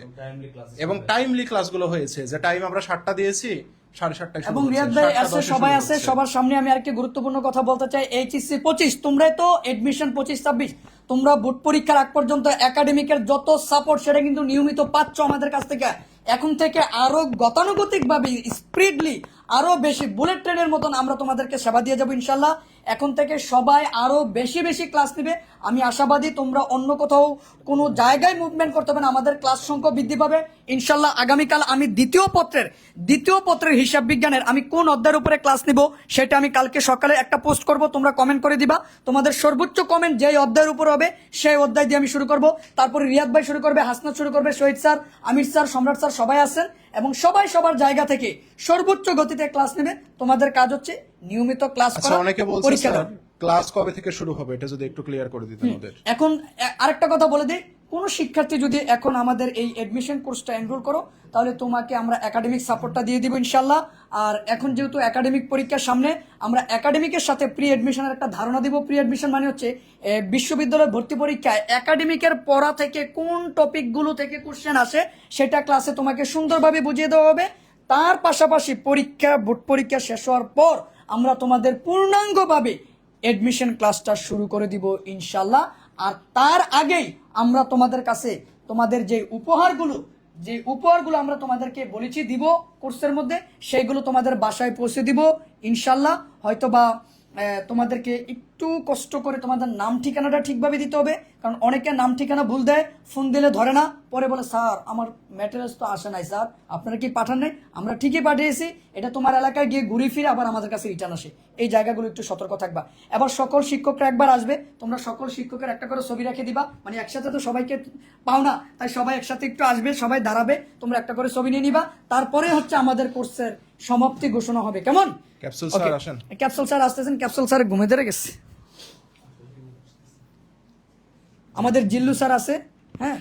এবং টাইমলি ক্লাসগুলো হয়েছে। যে টাইম আমরা 7টা দিয়েছি 7:30টায় এবং রিয়াদ ভাই আছে, সবাই আছে, সবার সামনে আমি আরেকটি গুরুত্বপূর্ণ কথা বলতে চাই। এইচএসসি 25 তোমরাই তো এডমিশন 25-26 তোমরা বোর্ড পরীক্ষার আগ পর্যন্ত একাডেমিকের যত সাপোর্ট সেটা কিন্তু নিয়মিত পাচ্ছ আমাদের কাছ থেকে। এখন থেকে আরো গতানুগতিক ভাবে স্পিডলি আরো বেশি বুলেট ট্রেনের মতন আমরা তোমাদেরকে সেবা দিয়ে যাবো ইনশাল্লাহ। এখন থেকে সবাই আরো বেশি বেশি ক্লাস নেবে, আমি আশাবাদী। তোমরা অন্য কোথাও কোনো জায়গায় মুভমেন্ট করতে হবে না, আমাদের ক্লাস সংখ্যা বৃদ্ধি পাবে ইনশাল্লাহ। আগামীকাল আমি দ্বিতীয় পত্রের হিসাব বিজ্ঞানের আমি কোন অধ্যায়ের উপরে ক্লাস নিব সেটা আমি কালকে সকালে একটা পোস্ট করব, তোমরা কমেন্ট করে দিবা। তোমাদের সর্বোচ্চ কমেন্ট যেই অধ্যায়ের উপর হবে সেই অধ্যায় দিয়ে আমি শুরু করব। তারপরে রিয়াদ ভাই শুরু করবে, হাসনাত শুরু করবে, শহীদ স্যার, আমির স্যার, সম্রাট স্যার সবাই আছেন এবং সবাই সবার জায়গা থেকে সর্বোচ্চ গতিতে ক্লাস নেবে। তোমাদের কাজ হচ্ছে নিয়মিত ক্লাস আচ্ছা, করা, অনেকে বলছে পরীক্ষা স্যার দাও। ক্লাস কবে থেকে শুরু হবে এটা যদি একটু ক্লিয়ার করে দিতেন ওদের। এখন আরেকটা কথা বলে দিই, কোন শিক্ষার্থী যদি এখন আমাদের এই এডমিশন কোর্সটা এনরোল করো তাহলে তোমাকে আমরা একাডেমিক সাপোর্টটা দিয়ে দিব ইনশাল্লাহ। আর এখন যেহেতু একাডেমিক পরীক্ষার সামনে, আমরা একাডেমিকের সাথে প্রি এডমিশনের একটা ধারণা দিব। প্রি এডমিশন মানে হচ্ছে বিশ্ববিদ্যালয় ভর্তি পরীক্ষায় একাডেমিকের পড়া থেকে কোন টপিকগুলো থেকে কোশ্চেন আসে সেটা ক্লাসে তোমাকে সুন্দরভাবে বুঝিয়ে দেওয়া হবে। তার পাশাপাশি বোর্ড পরীক্ষা শেষ হওয়ার পর আমরা তোমাদের পূর্ণাঙ্গভাবে এডমিশন ক্লাসটা শুরু করে দিব ইনশাল্লাহ। আর তার আগেই আমরা তোমাদের কাছে তোমাদের যে উপহারগুলো আমরা তোমাদেরকে বলেছি দিব কোর্সের মধ্যে, সেইগুলো তোমাদের বাসায় পৌঁছে দিব ইনশাল্লাহ। হয়তো বা তোমাদেরকে একটু কষ্ট করে তোমাদের নাম ঠিকানাটা ঠিকভাবে দিতে হবে, কারণ অনেকে নাম ঠিকানা ভুল দেয়, ফোন দিলে ধরে না, পরে বলে স্যার আমার ম্যাটেরিয়ালস তো আসে নাই স্যার, আপনারা কি পাঠান নাই? আমরা ঠিকই পাঠিয়েছি, এটা তোমার এলাকায় গিয়ে ঘুরে ফিরে আবার আমাদের কাছে রিটার্ন আসে। এই জায়গাগুলো একটু সতর্ক থাকবা। এবার সকল শিক্ষকরা একবার আসবে, তোমরা সকল শিক্ষকের একটা করে ছবি রেখে দিবা, মানে একসাথে তো সবাইকে পাও না, তাই সবাই একসাথে একটু আসবে, সবাই দাঁড়াবে, তোমরা একটা করে ছবি নিয়ে নিবা, তারপরে হচ্ছে আমাদের কোর্সের সমাপ্তি ঘোষণা হবে। কেমন? ক্যাপসুল স্যার আসেন। ক্যাপসুল স্যার আসতেছেন, ক্যাপসুল স্যার ঘুমে ধরে গেছে। আমাদের জিল্লু স্যার আছে, হ্যাঁ।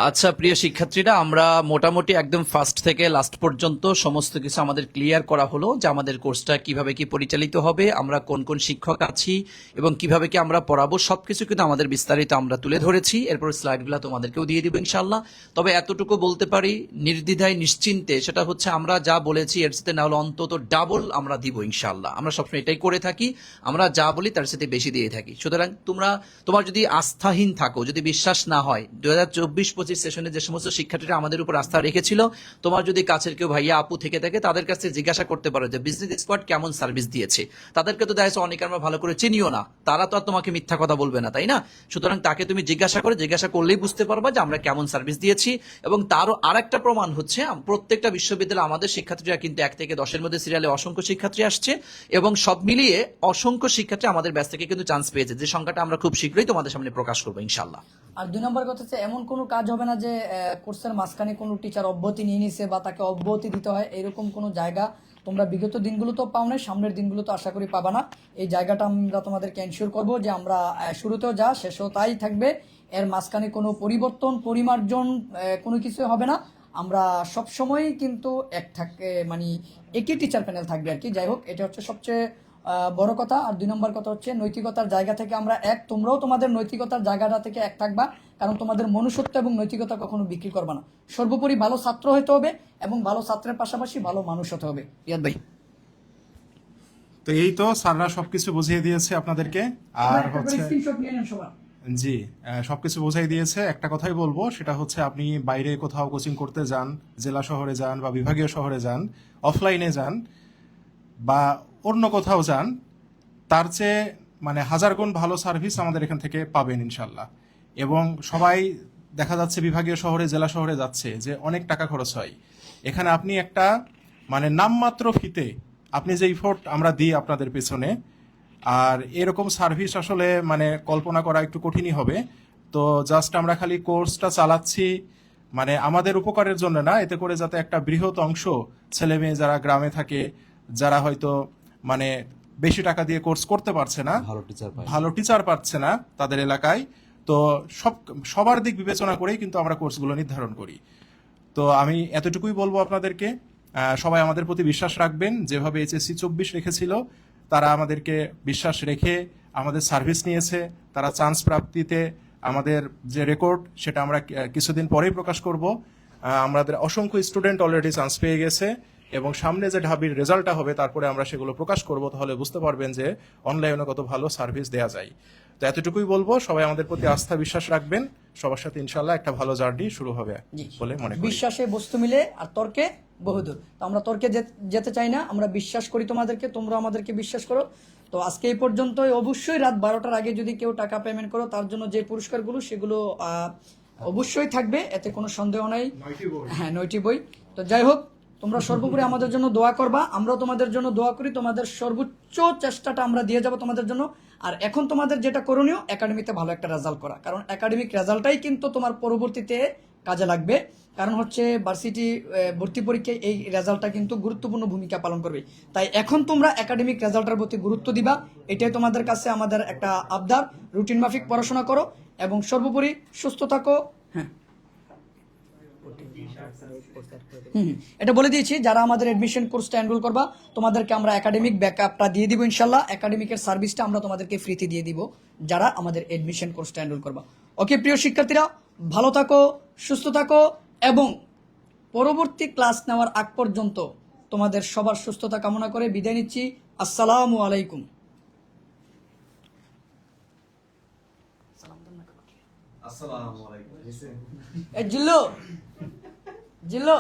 আচ্ছা প্রিয় শিক্ষার্থীরা, আমরা মোটামুটি একদম ফার্স্ট থেকে লাস্ট পর্যন্ত সমস্ত কিছু আমাদের ক্লিয়ার করা হলো যে আমাদের কোর্সটা কিভাবে কি পরিচালিত হবে, আমরা কোন কোন শিক্ষক আছি এবং কিভাবে কি আমরা পড়াবো, সবকিছু কিন্তু আমাদের বিস্তারিত আমরা তুলে ধরেছি। এরপর স্লাইডগুলো তোমাদেরকেও দিয়ে দিব ইনশাআল্লাহ। তবে এতটুকু বলতে পারি নির্দ্বিধায় নিশ্চিন্তে, সেটা হচ্ছে আমরা যা বলেছি এর সাথে না হলে অন্তত ডাবল আমরা দিব ইনশাআল্লাহ। আমরা সবসময় এটাই করে থাকি, আমরা যা বলি তার সাথে বেশি দিয়ে থাকি। সুতরাং তোমার যদি আস্থাহীন থাকো, যদি বিশ্বাস না হয়, 2024-25 সেশনে যে সমস্ত শিক্ষার্থীরা আমাদের উপর আস্থা রেখেছিল, তোমার যদি কাছের কেউ ভাইয়া আপু থেকে থাকে, তাদের কাছে জিজ্ঞাসা করতে পারো যে বিজনেস স্কোয়াড কেমন সার্ভিস দিয়েছে। তাদেরকে তো দেখা অনেকে আমরা ভালো করে চিনিও না, তারা তো আর তোমাকে মিথ্যা কথা বলবে না, তাই না? সুতরাং তাকে তুমি জিজ্ঞাসা করলেই বুঝতে পারবা যে আমরা কেমন সার্ভিস দিয়েছি। এবং তারও আরেকটা প্রমাণ হচ্ছে প্রত্যেকটা বিশ্ববিদ্যালয়ে আমাদের শিক্ষার্থীরা কিন্তু 1 থেকে 10-এর মধ্যে সিরিয়ালে অসংখ্য শিক্ষার্থী আসছে, এবং সব মিলিয়ে অসংখ্য শিক্ষার্থী আমাদের ব্যাচ থেকে কিন্তু চান্স পেয়েছে, যে সংখ্যাটা আমরা খুব শীঘ্রই তোমাদের সামনে প্রকাশ করবো ইনশাআল্লাহ। আর 2 নম্বর কথা হচ্ছে এমন কোনো কাজ হবে না যে কোর্সের মাঝখানে কোনো টিচার অব্যাহতি নিয়ে নিছে বা তাকে অব্যাহতি দিতে হয়, এরকম কোনো জায়গা তোমরা বিগত দিনগুলো তো পাও না, সামনের দিনগুলো তো আশা করি পাবা না। এই জায়গাটা আমরা তোমাদেরকে এনশিওর করব যে আমরা শুরুতেও যা শেষেও তাই থাকবে, এর মাঝখানে কোনো পরিবর্তন পরিমার্জন কোনো কিছু হবে না। আমরা সব সময় কিন্তু মানে একই টিচার প্যানেল থাকবে আর কি। যাই হোক, এটা হচ্ছে সবচেয়ে বড় কথা। আর 2 নম্বর কথা হচ্ছে নৈতিকতার জায়গা থেকে আমরা তোমরাও তোমাদের নৈতিকতার জায়গাটা থেকে এক থাকবা, কারণ তোমাদের মনুষ্যত্ব এবং নৈতিকতা কখনো বিক্রি করবা না। সর্বোপরি ভালো ছাত্র হতে হবে এবং ভালো ছাত্রের পাশাপাশি ভালো মানুষ হতে হবে। রিয়াদ ভাই, তো এই তো স্যাররা সবকিছু বুঝিয়ে দিয়েছে আপনাদেরকে, আর হচ্ছে স্ক্রিনশট নিয়ে নেন সবার। জি সবকিছু বোঝাই দিয়েছে। একটা কথাই বলবো, সেটা হচ্ছে আপনি বাইরে কোথাও কোচিং করতে যান, জেলা শহরে যান বা বিভাগীয় শহরে যান, অফলাইনে যান বা অন্য কোথাও যান, তার চেয়ে মানে 1000 গুণ ভালো সার্ভিস আমাদের এখান থেকে পাবেন ইনশাল্লাহ। এবং সবাই দেখা যাচ্ছে বিভাগীয় শহরে জেলা শহরে যাচ্ছে, যে অনেক টাকা খরচ হয়। এখানে আপনি একটা মানে নামমাত্র ফিতে আপনি যে ইফোর্ট আমরা দিই আপনাদের পেছনে, আর এরকম সার্ভিস আসলে মানে কল্পনা করা একটু কঠিনই হবে। তো জাস্ট আমরা খালি কোর্সটা চালাচ্ছি মানে আমাদের উপকারের জন্য না, এতে করে যাতে একটা বৃহৎ অংশ ছেলে মেয়ে যারা গ্রামে থাকে, যারা হয়তো মানে বেশি টাকা দিয়ে কোর্স করতে পারছে না, ভালো টিচার পাচ্ছে না তাদের এলাকায়, তো সবার দিক বিবেচনা করেই কিন্তু আমরা কোর্সগুলো নির্ধারণ করি। তো আমি এতটুকুই বলবো আপনাদেরকে, সবাই আমাদের প্রতি বিশ্বাস রাখবেন। যেভাবে HSC 24 রেখেছিল, তারা আমাদেরকে বিশ্বাস রেখে আমাদের সার্ভিস নিয়েছে। তারা চান্স প্রাপ্তিতে আমাদের যে রেকর্ড, সেটা আমরা কিছুদিন পরেই প্রকাশ করব। আমাদের অসংখ্য স্টুডেন্ট অলরেডি চান্স পেয়ে গেছে, এবং সামনে যে ঢাবির রেজাল্টটা হবে তারপরে আমরা সেগুলো প্রকাশ করব। তাহলে বুঝতে পারবেন যে অনলাইনে কত ভালো সার্ভিস দেওয়া যায়। তো এতটুকুই বলবো, সবাই আমাদের প্রতি আস্থা বিশ্বাস রাখবেন। সবার সাথে ইনশাল্লাহ একটা ভালো জার্নি শুরু হবে বলে মনে করি। বিশ্বাসে বস্তু মিলে আর তর্কে বহুদূর। তো আমরা তর্কে যেতে চাই না, আমরা বিশ্বাস করি তোমাদেরকে, তোমরা আমাদেরকে বিশ্বাস করো। তো আজকে এই পর্যন্তই। অবশ্যই রাত 12টার আগে যদি কেউ টাকা পেমেন্ট করো, তার জন্য যে পুরস্কারগুলো সেগুলো অবশ্যই থাকবে, এতে কোনো সন্দেহ নাই। হ্যাঁ, 9টি বই। তো যাই হোক, তোমরা সর্বোপরি আমাদের জন্য দোয়া করবা, আমরাও তোমাদের জন্য দোয়া করি। তোমাদের সর্বোচ্চ চেষ্টাটা আমরা দিয়ে যাব তোমাদের জন্য। আর এখন তোমাদের যেটা করণীয়, একাডেমিতে ভালো একটা রেজাল্ট করা, কারণ একাডেমিক রেজাল্টটাই কিন্তু তোমার পরবর্তীতে কাজে লাগবে। কারণ হচ্ছে ভার্সিটি ভর্তি পরীক্ষায় এই রেজাল্টটা কিন্তু গুরুত্বপূর্ণ ভূমিকা পালন করবে। তাই এখন তোমরা একাডেমিক রেজাল্টের প্রতি গুরুত্ব দিবা, এটাই তোমাদের কাছে আমাদের একটা আবদার। রুটিন মাফিক পড়াশোনা করো এবং সর্বোপরি সুস্থ থাকো। হ্যাঁ, এটা বলে দিয়েছি, যারা আমাদের এডমিশন কোর্সটা এনরোল করবা, তোমাদেরকে আমরা একাডেমিক ব্যাকআপটা দিয়ে দিব ইনশাল্লাহ। একাডেমিকের সার্ভিসটা আমরা তোমাদেরকে ফ্রিতে দিয়ে দিব, যারা আমাদের এডমিশন কোর্সটা এনরোল করবা। ওকে প্রিয় শিক্ষার্থীরা, ভালো থাকো, সুস্থ থাকো, এবং পরবর্তী ক্লাস নেওয়ার আগ পর্যন্ত তোমাদের সবার সুস্থতা কামনা করে বিদায় নিচ্ছি। আসসালামু আলাইকুম। এই জিল্লু জিল্লু